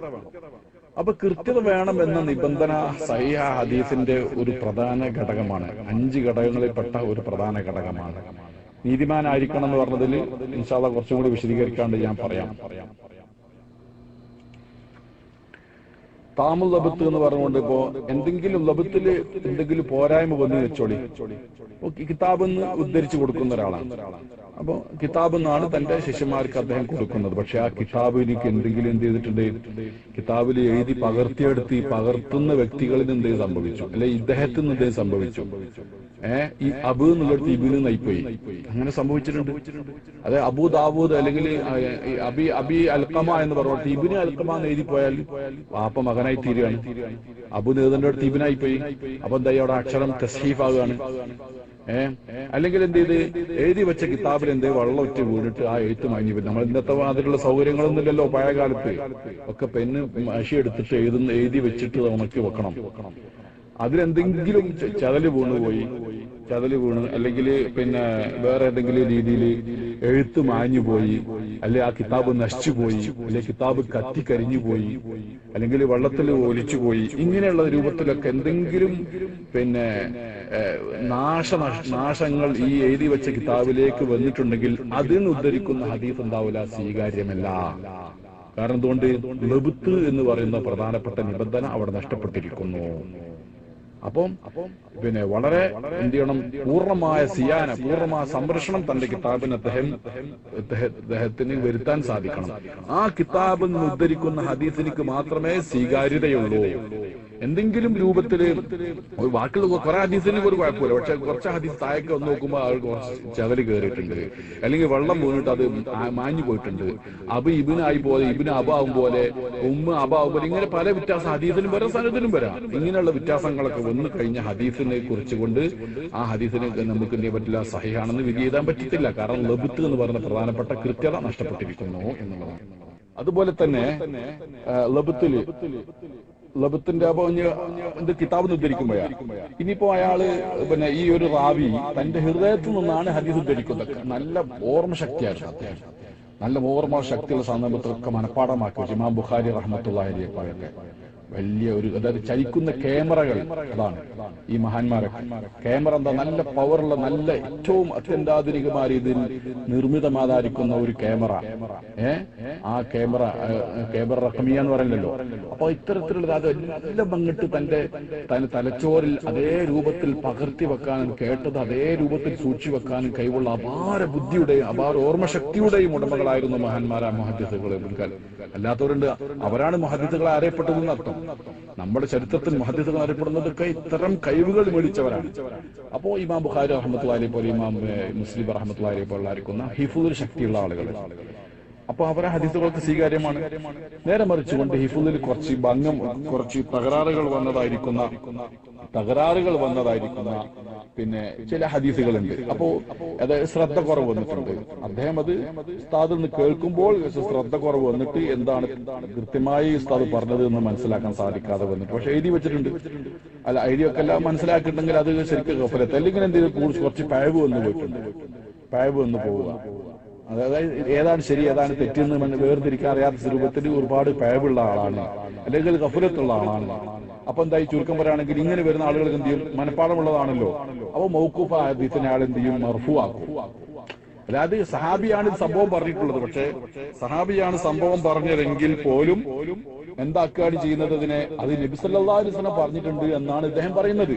Speaker 1: അപ്പൊ കൃത്യത വേണം എന്ന നിബന്ധന സഹീഹ ഹദീസിന്റെ ഒരു പ്രധാന ഘടകമാണ്. 5 ഘടകങ്ങളിൽപ്പെട്ട ഒരു പ്രധാന ഘടകമാണ്. നീതിമാനായിരിക്കണം എന്ന് പറഞ്ഞതിൽ ഇൻഷാ അല്ലാഹ് കുറച്ചും കൂടി വിശദീകരിക്കാണ്ട് ഞാൻ പറയാം. താമുൽ ലബത്ത് എന്ന് പറഞ്ഞുകൊണ്ട് ഇപ്പോ എന്തെങ്കിലും ലബത്തില് എന്തെങ്കിലും പോരായ്മ വന്നു വെച്ചോളി, കിതാബ് എന്ന് ഉദ്ധരിച്ചു കൊടുക്കുന്ന ഒരാളാണ്. അപ്പൊ കിതാബ് എന്നാണ് തന്റെ ശിഷ്യന്മാർക്ക് അദ്ദേഹം കൊടുക്കുന്നത്. പക്ഷെ ആ കിതാബിലേക്ക് എന്തെങ്കിലും എന്ത് ചെയ്തിട്ടുണ്ട്, കിതാബിൽ എഴുതി പകർത്തിയെടുത്ത് ഈ പകർത്തുന്ന വ്യക്തികളിൽ എന്തെങ്കിലും സംഭവിച്ചു, അല്ലെ ഇദ്ദേഹത്തിന് എന്തെങ്കിലും സംഭവിച്ചു, ഈ അബു എന്നുള്ളടത്ത് ഇബിന് നയിപ്പോയി, അങ്ങനെ സംഭവിച്ചിട്ടുണ്ട്. അതെ, അബൂ ദാവൂദ് അല്ലെങ്കിൽ അബി അൽക്കമ എന്ന് പറഞ്ഞിട്ട് ഇബിന് അൽക്കമ എന്ന് എഴുതി പോയാൽ പാപ്പ മകനായി തീരുകയാണ്. അബു നേതന്റെ അടുത്ത് ഇബിനായി പോയി. അപ്പൊ എന്തായി, അവിടെ അക്ഷരം തസ്ഹീഫ് ആവുകയാണ്. അല്ലെങ്കിൽ എന്ത് ചെയ്ത് എഴുതി വെച്ച കിതാബിൽ എന്തേ വെള്ളം ഒറ്റ വീണിട്ട് ആ എഴുത്ത് മാഞ്ഞു പോയി. നമ്മൾ ഇന്നത്തെ അതിലുള്ള സൗകര്യങ്ങളൊന്നും ഇല്ലല്ലോ. പഴയ കാലത്ത് ഒക്കെ പെണ്ണ് മഷി എടുത്തിട്ട് എഴുതി വെച്ചിട്ട് ഉണക്കി വെക്കണം. അതിലെന്തെങ്കിലും ചതല് വീണ് അല്ലെങ്കിൽ പിന്നെ വേറെ ഏതെങ്കിലും രീതിയിൽ എഴുത്ത് മാഞ്ഞു പോയി, അല്ലെ ആ കിതാബ് നശിച്ചുപോയി, അല്ലെ കിതാബ് കത്തിക്കരിഞ്ഞു പോയി, അല്ലെങ്കിൽ വെള്ളത്തിൽ ഒലിച്ചുപോയി, ഇങ്ങനെയുള്ള രൂപത്തിലൊക്കെ എന്തെങ്കിലും പിന്നെ നാശങ്ങൾ ഈ എഴുതി വെച്ച കിതാബിലേക്ക് വന്നിട്ടുണ്ടെങ്കിൽ അതിന് ഉദ്ധരിക്കുന്ന ഹദീസ് എന്താവില്ല, സ്വീകാര്യമല്ല. കാരണം എന്തുകൊണ്ട്, ലബ്ത്ത് എന്ന് പറയുന്ന പ്രധാനപ്പെട്ട നിബന്ധന അവിടെ നഷ്ടപ്പെട്ടിരിക്കുന്നു. അപ്പം പിന്നെ വളരെ എന്ത് ചെയ്യണം, പൂർണ്ണമായ പൂർണ്ണമായ സംരക്ഷണം തന്റെ കിതാബിന് അദ്ദേഹത്തിന് വരുത്താൻ സാധിക്കണം. ആ കിതാബിൽ നിന്ന് ഉദ്ധരിക്കുന്ന ഹദീസിനിക്ക് മാത്രമേ സ്വീകാര്യതയുള്ളൂ. എന്തെങ്കിലും രൂപത്തില് വാക്കുകൾ കുറെ ഹദീസിന് ഒരു കുഴപ്പമില്ല, പക്ഷെ കുറച്ച് ഹദീസ് താഴേക്ക് വന്ന് നോക്കുമ്പോൾ ആൾ കുറച്ച് ചതല് കയറിയിട്ടുണ്ട്, അല്ലെങ്കിൽ വെള്ളം വീണിട്ട് അത് മാഞ്ഞു പോയിട്ടുണ്ട്, ഇബിനായി പോലെ ഇബിന് അബാവും പോലെ അബാവും പോലെ, ഇങ്ങനെ പല വ്യത്യാസം ഹദീസിനും വരാം, സനദിനും വരാം. ഇങ്ങനെയുള്ള വ്യത്യാസങ്ങളൊക്കെ വന്നു കഴിഞ്ഞ ഹദീസിനെ കുറിച്ചുകൊണ്ട് ആ ഹദീസിനെ നമുക്ക് എന്ത് ചെയ്യാൻ പറ്റില്ല, സഹിഹാണെന്ന് വിധി എഴുതാൻ പറ്റത്തില്ല. കാരണം ലബ്ത്ത് എന്ന് പറയുന്ന പ്രധാനപ്പെട്ട കൃത്യത നഷ്ടപ്പെട്ടിരിക്കുന്നു എന്നുള്ളതാണ്. അതുപോലെ തന്നെ ലബത്തിന്റെ അപ്പൊ എന്ത് കിതാബ് ഉദ്ധരിക്കുമ്പോഴാണ്, ഇനിയിപ്പോ അയാള് പിന്നെ ഈ ഒരു റാവി തന്റെ ഹൃദയത്തിൽ നിന്നാണ് ഹദീസ് ഉദ്ധരിക്കുന്നത്. നല്ല ഓർമ്മശക്തിയാണ് അദ്ദേഹം, നല്ല ഓർമ്മശക്തിയുള്ള സന്ദർഭത്തിലൊക്കെ മനഃപ്പാടമാക്കി വെച്ചു. ഇമാം ബുഖാരി റഹ്മത്തുള്ളാഹി അലൈഹി പോലൊക്കെ വലിയ ഒരു, അതായത് ചലിക്കുന്ന ക്യാമറകൾ. അതാണ് ഈ മഹാന്മാരൊക്കെ. ക്യാമറ എന്താ, നല്ല പവറുള്ള, നല്ല ഏറ്റവും അത്യന്താധുനികമായ രീതിയിൽ നിർമ്മിതമായിരിക്കുന്ന ഒരു ക്യാമറ. ആ ക്യാമറ റഖമിയ എന്ന് പറയുന്നല്ലോ. അപ്പൊ ഇത്തരത്തിലുള്ള അത് എല്ലാം പങ്കിട്ട് തന്റെ തലച്ചോറിൽ അതേ രൂപത്തിൽ പകർത്തി വെക്കാനും കേട്ടത് അതേ രൂപത്തിൽ സൂക്ഷിച്ചു വെക്കാനും കഴിവുള്ള അപാര ബുദ്ധിയുടെയും അപാര ഓർമ്മശക്തിയുടെയും ഉടമകളായിരുന്നു മഹാന്മാരായ മുഹദ്ദിസുകൾ. അല്ലാത്തവരുണ്ട്, അവരാണ് മുഹദ്ദിസുകളെ അറിയപ്പെട്ടതെന്ന് അർത്ഥം. നമ്മുടെ ചരിത്രത്തിൽ മുഹദ്ദിസുകൾ അറിയപ്പെടുന്നതൊക്കെ ഇത്തരം കഴിവുകൾ മേടിച്ചവരാണ്. അപ്പോ ഇമാം ബുഖാരി റഹ്മത്തുള്ളാഹി അലൈഹി പോലെ, ഇമാം മുസ്ലിം റഹ്മത്തുള്ളാഹി അലൈഹി പോലെ ആയിരിക്കുന്ന ഹിഫ്ദുൽ ശക്തിയുള്ള ആളുകൾ. അപ്പൊ അവരെ ഹദീസുകൾക്ക് സ്വീകാര്യമാണ്. നേരെ മറിച്ചുകൊണ്ട് ഹിഫ്ദിൽ കുറച്ച് തകരാറുകൾ വന്നതായിരിക്കുന്ന പിന്നെ ചില ഹദീസുകളുണ്ട്. അപ്പോ അത് ശ്രദ്ധ കുറവ് വന്നിട്ടുണ്ട്. അദ്ദേഹം അത് ഉസ്താദിൽ നിന്ന് കേൾക്കുമ്പോൾ ശ്രദ്ധ കുറവ് വന്നിട്ട് എന്താണ് കൃത്യമായി ഉസ്താദ് പറഞ്ഞത് എന്ന് മനസ്സിലാക്കാൻ സാധിക്കാതെ വന്നിട്ട്, പക്ഷെ എഴുതി വെച്ചിട്ടുണ്ട്. അല്ല, എഴുതിയൊക്കെ എല്ലാം മനസ്സിലാക്കിയിട്ടുണ്ടെങ്കിൽ അത് ശരിക്കും ഗഫലത്ത്, അല്ലെങ്കിൽ എന്ത് ചെയ്ത് കുറച്ച് പഴവ് വന്ന് പോവുക. അതായത് ഏതാണ് ശരി ഏതാണ് തെറ്റെന്ന് വേർതിരിക്കാൻ അറിയാത്ത രൂപത്തിൽ ഒരുപാട് പഴവുള്ള ആളാണ്, അല്ലെങ്കിൽ ഗഫലത്തുള്ള ആളാണ്. അപ്പൊ എന്തായി ചുരുക്കം പറയുകയാണെങ്കിൽ ഇങ്ങനെ വരുന്ന ആളുകൾക്ക് എന്ത് ചെയ്യും, മനഃപ്പാടമുള്ളതാണല്ലോ. അപ്പൊ മൗഖൂഫ് ഹദീസിനെ ആൾ എന്ത് ചെയ്യും, മർഫൂ ആക്കും. അതായത് സഹാബിയാണ് ഇത് സംഭവം പറഞ്ഞിട്ടുള്ളത്, പക്ഷെ സഹാബിയാണ് സംഭവം പറഞ്ഞതെങ്കിൽ പോലും എന്താക്കുകയാണ് ചെയ്യുന്നത്, അതിനെ അത് നബി സല്ലല്ലാഹു അലൈഹി വസല്ലം പറഞ്ഞിട്ടുണ്ട് എന്നാണ് ഇദ്ദേഹം പറയുന്നത്.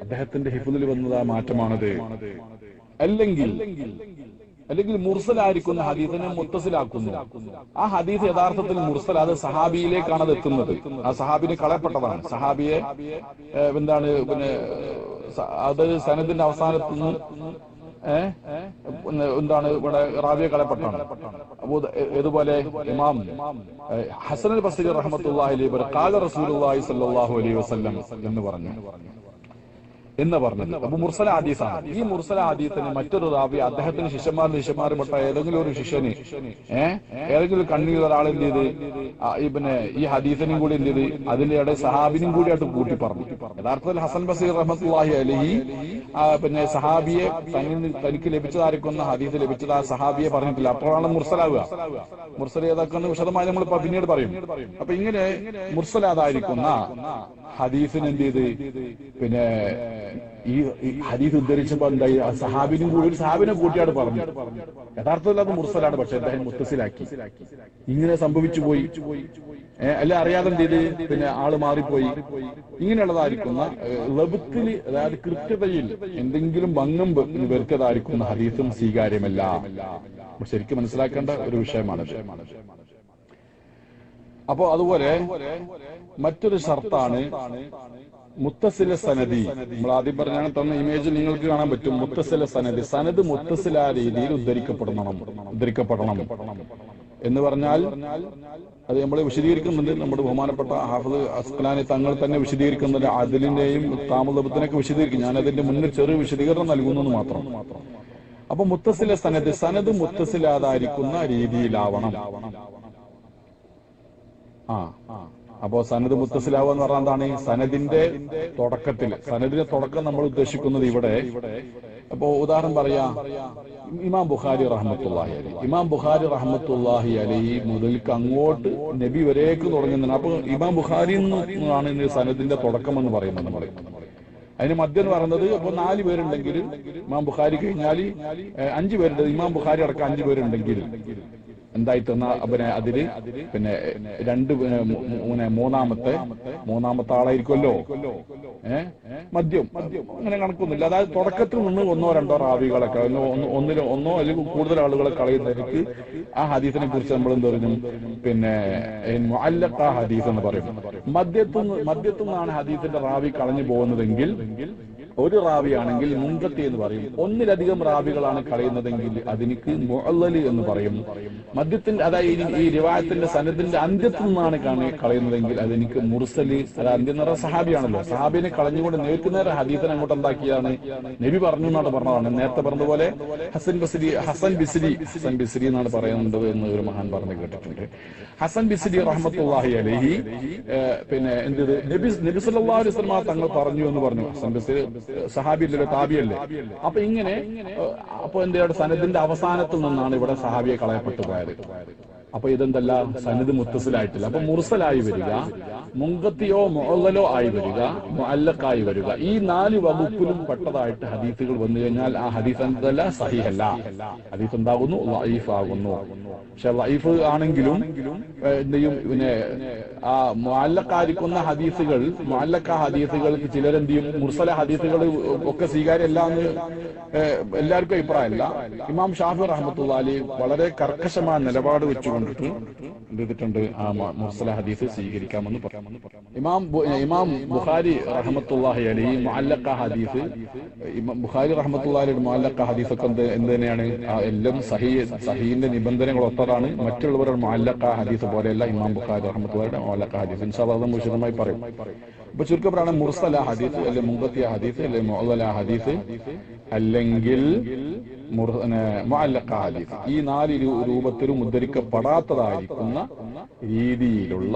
Speaker 1: അദ്ദേഹത്തിന്റെ ഹിഫ്ദിൽ വന്നത് ആ മാറ്റമാണത്. അല്ലെങ്കിൽ മുർസലായിരിക്കുന്ന ഹദീസിനെ മുത്തസിലാക്കുന്നു. ആ ഹദീസ് യഥാർത്ഥത്തിൽ മുർസൽ, അത് സഹാബിയിലേക്കാണ് അത് എത്തുന്നത്. ആ സഹാബിനെ കളയപ്പെട്ടതാണ്. സഹാബിയെ എന്താണ് പിന്നെ അത് സനദിന്റെ അവസാനത്ത് നിന്ന് എന്താണ് ഇവിടെ റാവിയെ കളയപ്പെട്ടാണ്. അപ്പോ ഇതുപോലെ ഇമാം ഹസൻ അൽ ബസ്രി റഹ്മത്തുള്ളാഹി അലൈഹി ഖാല റസൂലുള്ളാഹി സ്വല്ലല്ലാഹു അലൈഹി വസല്ലം എന്ന് പറഞ്ഞു. എന്ന് പറഞ്ഞത്. അപ്പൊ മുർസല ഹദീസാണ്. ഈ മുർസല ഹദീസിന് മറ്റൊരു റാവി അദ്ദേഹത്തിന് ശിഷ്യന്മാർ പെട്ട ഏതെങ്കിലും ഒരു ശിഷ്യന് ഏതെങ്കിലും കണ്ണിൽ ഒരാൾ എന്ത് ചെയ്ത് പിന്നെ ഈ ഹദീസിനും കൂടി എന്ത് ചെയ്ത് അതിന്റെ ഇടയിൽ സഹാബിനും കൂടി ആയിട്ട് കൂട്ടി പറഞ്ഞു. യഥാർത്ഥത്തിൽ ഹസൻ ബസീർ റഹ്മത്തുള്ളാഹി അലൈഹി പിന്നെ സഹാബിയെ തനിക്ക് ലഭിച്ചതായിരിക്കുന്ന ഹദീസ് ലഭിച്ചത് ആ സഹാബിയെ പറഞ്ഞിട്ടില്ല. അപ്പോഴാണ് മുർസലാവുക. മുർസൽ ഏതാക്കുന്ന വിശദമായി നമ്മൾ പിന്നീട് പറയും. അപ്പൊ ഇങ്ങനെ മുർസലാതായിരിക്കുന്ന ഹദീസിന് എന്ത് ചെയ്ത് പിന്നെ ഈ ഹദീസ് ഉദ്ധരിച്ചപ്പോ എന്തായി സഹാബിനും കൂടി ഒരു സഹാബിനെ കൂട്ടിയാണ് പറഞ്ഞു. യഥാർത്ഥത്തിൽ അത് മുർസലാണ്, പക്ഷെ അദ്ദേഹം മുത്തസിലാക്കി. ഇങ്ങനെ സംഭവിച്ചു പോയി, അല്ല അറിയാതെ എന്ത് ചെയ്ത് പിന്നെ ആള് മാറിപ്പോയി. ഇങ്ങനെയുള്ളതായിരിക്കുന്ന ലബത്തിൽ, അതായത് കൃത്യതയിൽ എന്തെങ്കിലും ഭംഗം വരുത്തതായിരിക്കുന്ന ഹദീസും സ്വീകാര്യമല്ല. ശരിക്കും മനസ്സിലാക്കേണ്ട ഒരു വിഷയമാണ്. അപ്പോ അതുപോലെ മറ്റൊരു ഷർത്താണ് മുത്തസില സനദി. നമ്മൾ ആദ്യം പറഞ്ഞാണ് തന്ന ഇമേജ് നിങ്ങൾക്ക് കാണാൻ പറ്റും. മുത്തസില സനദി, സനദ് മുത്തസില രീതിയിൽ ഉദ്ധരിക്കപ്പെടണം എന്ന് പറഞ്ഞാൽ അത് നമ്മൾ വിശദീകരിക്കുന്നുണ്ട്. നമ്മുടെ ബഹുമാനപ്പെട്ട ഹാഫിദ് അസ്ഖലാനി തങ്ങൾ തന്നെ വിശദീകരിക്കുന്നുണ്ട്. അതിലിന്റെയും താമദബത്തിനൊക്കെ വിശദീകരിക്കും. ഞാൻ അതിന്റെ മുന്നിൽ ചെറിയ വിശദീകരണം നൽകുന്നു മാത്രം. അപ്പൊ മുത്തസില സനദ്, സനദ് മുത്തസിലാതായിരിക്കുന്ന രീതിയിലാവണം. അപ്പോ സനദ് മുത്തസിലാവുക എന്ന് പറഞ്ഞാൽ എന്താണ്? സനദിന്റെ തുടക്കത്തിൽ, സനദിന്റെ തുടക്കം നമ്മൾ ഉദ്ദേശിക്കുന്നത് ഇവിടെ. അപ്പോ ഉദാഹരണം പറയാ, ഇമാം ബുഖാരി റഹ്മത്തുള്ളാഹി അലൈഹി മുതൽക്ക് അങ്ങോട്ട് നബി വരേക്ക് തുടങ്ങുന്നതാണ്. അപ്പൊ ഇമാം ബുഖാരി എന്നാണ് സനദിന്റെ തുടക്കം എന്ന് പറയുന്നത്. നമ്മൾ അതിന് മധ്യം എന്ന് പറയുന്നത്, അപ്പൊ 4 പേരുണ്ടെങ്കിൽ ഇമാം ബുഖാരി കഴിഞ്ഞാൽ 5 പേരുണ്ട്. ഇമാം ബുഖാരി അടക്കം 5 പേരുണ്ടെങ്കിൽ എന്തായിട്ടെന്ന പിന്നെ അതില് പിന്നെ മൂന്നാമത്തെ ആളായിരിക്കുമല്ലോ മദ്യം. അങ്ങനെ കണക്കൊന്നുമില്ല. അതായത് തുടക്കത്തിൽ നിന്ന് 1 or 2 റാവികളൊക്കെ ഒന്നോ അല്ലെങ്കിൽ കൂടുതൽ ആളുകളെ കളയുന്നവർക്ക് ആ ഹദീസിനെ കുറിച്ച് നമ്മൾ എന്ത് പറഞ്ഞു, പിന്നെ മുഅല്ലഖ ഹദീസ് എന്ന് പറയും. മദ്യത്തുനിന്നാണ് ഹദീസിന്റെ റാവി കളഞ്ഞു പോകുന്നതെങ്കിൽ ഒരു റാവിയാണെങ്കിൽ മുൻകത്തി എന്ന് പറയും. ഒന്നിലധികം റാവികളാണ് കളയുന്നതെങ്കിൽ അതിനിക്ക് മുഅല്ലൽ എന്ന് പറയും. മദ്യത്തിന്റെ, അതായത് ഈ റിവായത്തിന്റെ സനദിന്റെ അന്ത്യത്തിൽ നിന്നാണ് കളയുന്നതെങ്കിൽ അതെനിക്ക് മുർസല്, അത് അന്ത്യം എന്ന് പറഞ്ഞ സഹാബിയാണല്ലോ. സഹാബിനെ കളഞ്ഞുകൊണ്ട് നേർക്കുനേരെ ഹദീസിനെ അങ്ങോട്ട് എന്താക്കിയാണ് നബി പറഞ്ഞു എന്നാണ് പറഞ്ഞതാണ്. നേരത്തെ പറഞ്ഞതുപോലെ ഹസൻ ബിസ്രി എന്നാണ് പറയുന്നത് എന്ന് ഒരു മഹാൻ പറഞ്ഞു കേട്ടിട്ടുണ്ട്. ഹസൻ ബിസ്രി റഹ്മത്തുള്ളാഹി അലൈഹി പിന്നെ എന്ത് നബി സല്ലല്ലാഹു അലൈഹി വസല്ലം തങ്ങൾ പറഞ്ഞു എന്ന് പറഞ്ഞു. ഹസൻ ബിസ്രി സഹാബിയല്ലേ, താബിയല്ലേ. അപ്പൊ ഇങ്ങനെ അപ്പൊ എന്താണ് സനദിന്റെ അവസാനത്തിൽ നിന്നാണ് ഇവിടെ സഹാബിയെ കളയപ്പെട്ടു പോയത്. അപ്പൊ ഇതെന്തല്ല, സനദ് മുത്തസിലായിട്ടില്ല. അപ്പൊ മുർസലായി വരിക, മുങ്കത്തിയോ മുഅല്ലലോ ആയി വരിക, മുഅല്ലഖായി വരിക. ഈ 4 വകുപ്പിലും പെട്ടതായിട്ട് ഹദീസുകൾ വന്നു കഴിഞ്ഞാൽ ആ ഹദീസ് എന്തല്ല, സഹീഹല്ല. ഹദീസ് എന്താകുന്നു, ലഈഫ് ആകുന്നു. പക്ഷെ ലഈഫ് ആണെങ്കിലും എന്ത് ചെയ്യും, പിന്നെ ആ മുഅല്ലഖായിരിക്കുന്ന ഹദീസുകൾ, മുഅല്ലഖ ഹദീസുകൾക്ക് ചിലരെന്ത് ചെയ്യും, മുർസല ഹദീസുകൾ ഒക്കെ സ്വീകാര്യമല്ല എന്ന് എല്ലാവർക്കും അഭിപ്രായമല്ല. ഇമാം ഷാഫി റഹ്മത്തുള്ളാഹി അലൈഹി വളരെ കർക്കശമായ നിലപാട് വെച്ചുകൊണ്ട് എന്ത് ചെയ്തിട്ടുണ്ട്, ആ മുർസല ഹദീസ് സ്വീകരിക്കാമെന്ന് പറഞ്ഞു. ഇമാം ബുഖാരി റഹ്മത്തുള്ളാഹി അലൈഹി മുഅല്ലഖ ഹദീസ്, ബുഖാരി റഹ്മത്തുള്ളാഹി അലൈഹി മുഅല്ലഖ ഹദീസ് ഒക്കെ എന്ത് തന്നെയാണ്, എല്ലാം സഹീഹിന്റെ നിബന്ധനകൾ ഒത്തതാണ്. മറ്റുള്ളവരുടെ മുഅല്ലഖ ഹദീസ് പോലെയല്ല ഇമാം ബുഖാരി റഹ്മത്തുള്ളാഹിയുടെ മുഅല്ലഖ ഹദീസ്. ഇൻഷാ അല്ലാഹ് അത് വിശദമായി പറയും. ഇപ്പൊ ചുരുക്കം പറയുകയാണെങ്കിൽ മുർസല ഹദീസ്, അല്ലെങ്കിൽ മുങ്കത്തിയ ഹദീസ്, അല്ലെങ്കിൽ മുഅല്ലല ഹദീസ്, അല്ലെങ്കിൽ മുഅല്ലഖ ഹദീസ്, ഈ 4 രൂപത്തിലും ഉദ്ധരിക്കപ്പെടാത്തതായിരിക്കുന്ന രീതിയിലുള്ള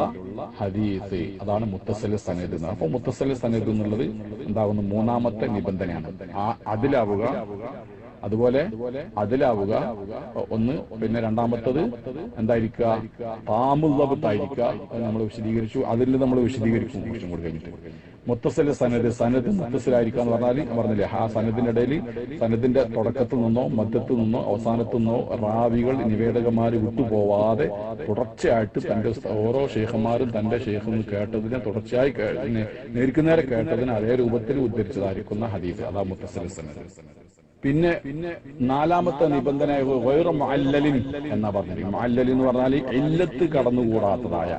Speaker 1: ഹദീസ്, അതാണ് മുത്തസിൽ സനദ്. അപ്പൊ മുത്തസിൽ സനദ് എന്നുള്ളത് എന്താകുന്നു, 3ാമത്തെ നിബന്ധനയാണ്. അതിലാവുക, അതുപോലെ അതിലാവുക ഒന്ന്. പിന്നെ 2ാമത്തത് എന്തായിരിക്കുക, താമുള്ളതായിരിക്കുക. നമ്മൾ വിശദീകരിച്ചു, അതിൽ നമ്മൾ വിശദീകരിക്കും കുറച്ചും കൂടി കഴിഞ്ഞിട്ട്. മുത്തസിൽ സനദ് മുത്തസിലായിരിക്കുക എന്ന് പറഞ്ഞില്ലേ, ആ സനദിന്റെ ഇടയിൽ, സനദിന്റെ തുടക്കത്തിൽ നിന്നോ മധ്യത്തിൽ നിന്നോ അവസാനത്തിൽ നിന്നോ റാവികൾ, നിവേദകന്മാര് വിട്ടുപോവാതെ തുടർച്ചയായിട്ട് തന്റെ ഓരോ ഷെയ്ഖന്മാരും തന്റെ ഷെയ്ഖിൽ നിന്ന് കേട്ടതിനെ തുടർച്ചയായി നേർക്കുനേരെ കേട്ടതിന് അതേ രൂപത്തിൽ ഉദ്ധരിച്ചതായിരിക്കുന്ന ഹദീസ്, അതാ മുത്തസിൽ സനദ്. പിന്നെ 4ാമത്തെ നിബന്ധന ഗൈറു മുഅല്ലലിൻ എന്നാ പറഞ്ഞത്. മുഅല്ലൽ എന്ന് പറഞ്ഞാൽ ഇല്ലത്ത് കടന്നുകൂടാത്തതായ,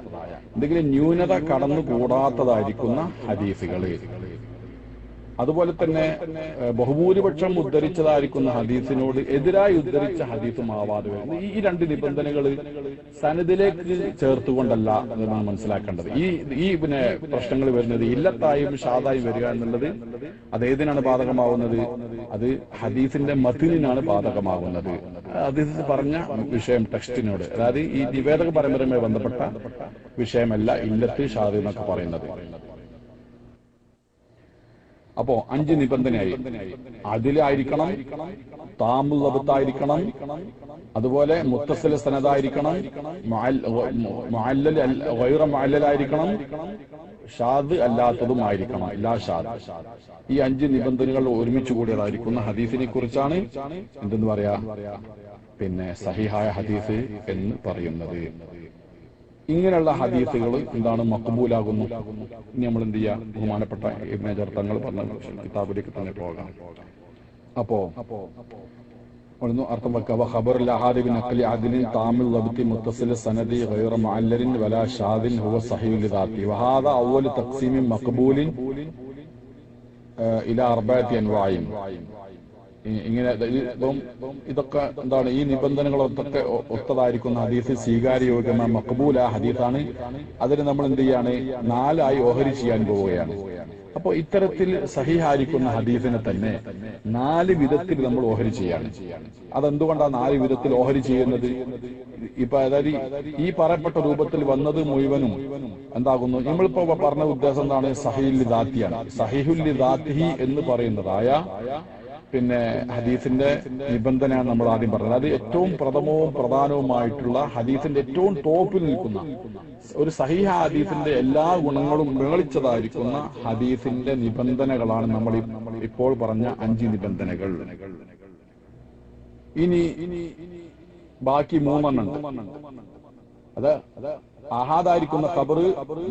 Speaker 1: എന്തെങ്കിലും ന്യൂനത കടന്നുകൂടാത്തതായിരിക്കുന്ന ഹദീസുകൾ. അതുപോലെ തന്നെ ബഹുഭൂരിപക്ഷം ഉദ്ധരിച്ചതായിരിക്കുന്ന ഹദീസിനോട് എതിരായി ഉദ്ധരിച്ച ഹദീസും ആവാതെ വരുന്നു. ഈ രണ്ട് നിബന്ധനകൾ സനദിലേക്ക് ചേർത്തുകൊണ്ടല്ല എന്നാണ് മനസ്സിലാക്കേണ്ടത്. ഈ പിന്നെ പ്രശ്നങ്ങൾ വരുന്നത് ഇല്ലത്തായും ഷാദായും വരിക എന്നുള്ളത് അത് ഏതിനാണ് ബാധകമാവുന്നത്? അത് ഹദീസിന്റെ മത്തിനാണ് ബാധകമാകുന്നത്. ഹദീസ് പറഞ്ഞ വിഷയം ടെക്സ്റ്റിനോട്, അതായത് ഈ നിവേദക പരമ്പരയുമായി ബന്ധപ്പെട്ട വിഷയമല്ല ഇല്ലത്ത് ഷാദ് എന്നൊക്കെ പറയുന്നത്. അപ്പോ 5 നിബന്ധനയായി. അതിലായിരിക്കണം, താമുൽ വബത്തായിരിക്കണം, അതുപോലെ മുത്തസിൽ സനദായിരിക്കണം, ഗൈറ മുഅല്ലലായിരിക്കണം, ഷാദ് അല്ലാത്തതുമായിരിക്കണം, ഇല്ലാ ഷാദ്. ഈ 5 നിബന്ധനകൾ ഒരുമിച്ച് കൂടിയതായിരിക്കുന്ന ഹദീസിനെ കുറിച്ചാണ് എന്തെന്ന് പറയാ, പിന്നെ സഹിഹായ ഹദീസ് എന്ന് പറയുന്നത്. ഇങ്ങനെയുള്ള ഹദീസുകൾ എന്താണ് മഖ്ബൂലാകുന്നു. ഇനി നമ്മൾ എന്ത് ചെയ്യാ, ബഹുമാനപ്പെട്ട ഇബ്നു ഹജർ തങ്ങൾ പറഞ്ഞ കിതാബിലേക്ക് തന്നെ പോകാം. അപ്പോ അർത്ഥം വെക്കുക, ഖബറുൽ അഹാദി ബിനഖ്ലി അദ്ലിൻ താമിൽ വബ്തി മുത്തസിൽ സനദി ഗൈറ മുഅല്ലലിൻ വലാ ഷാദിൻ ഹുവ സഹീഹുൽ ദാത്തി വഹാദ അവ്വൽ തഖ്സീമിൻ മഖ്ബൂലിൻ ഇലാ 4 അൻവാഇൻ. ഇങ്ങനെ ഇതൊക്കെ എന്താണ്, ഈ നിബന്ധനകളൊക്കെ ഒത്തതായിരിക്കുന്ന ഹദീസ് സ്വീകാര്യയോഗ്യമായ മഖ്ബൂല ഹദീസാണ്. അതിന് നമ്മൾ എന്ത് ചെയ്യാണ്, 4 ഓഹരി ചെയ്യാൻ പോവുകയാണ്. അപ്പൊ ഇത്തരത്തിൽ സഹിഹായിരിക്കുന്ന ഹദീസിനെ തന്നെ 4 വിധത്തിൽ നമ്മൾ ഓഹരി ചെയ്യാണ്. അതെന്തുകൊണ്ടാണ് 4 വിധത്തിൽ ഓഹരി ചെയ്യുന്നത്? ഇപ്പൊ അതായത് ഈ പറയപ്പെട്ട രൂപത്തിൽ വന്നത് മുഴുവനും എന്താകുന്നു, നമ്മളിപ്പോ പറഞ്ഞ ഉദ്ദേശം എന്താണ്, സഹീഹുൽ ദാത്തിയാണ്. സഹീഹുൽ ദാത്തിഹി എന്ന് പറയുന്നതായ പിന്നെ ഹദീസിന്റെ നിബന്ധനയാണ് നമ്മൾ ആദ്യം പറഞ്ഞത്. അത് ഏറ്റവും പ്രഥമവും പ്രധാനവുമായിട്ടുള്ള ഹദീസിന്റെ ഏറ്റവും ടോപ്പിൽ നിൽക്കുന്ന ഒരു സഹീഹ ഹദീസിന്റെ എല്ലാ ഗുണങ്ങളും മേളിച്ചതായിരിക്കുന്ന ഹദീസിന്റെ നിബന്ധനകളാണ് നമ്മൾ ഇപ്പോൾ പറഞ്ഞ 5 നിബന്ധനകൾ. ഇനി ബാക്കി 3 ഉണ്ട്. അത് ആഹാദായിരിക്കുന്ന ഖബർ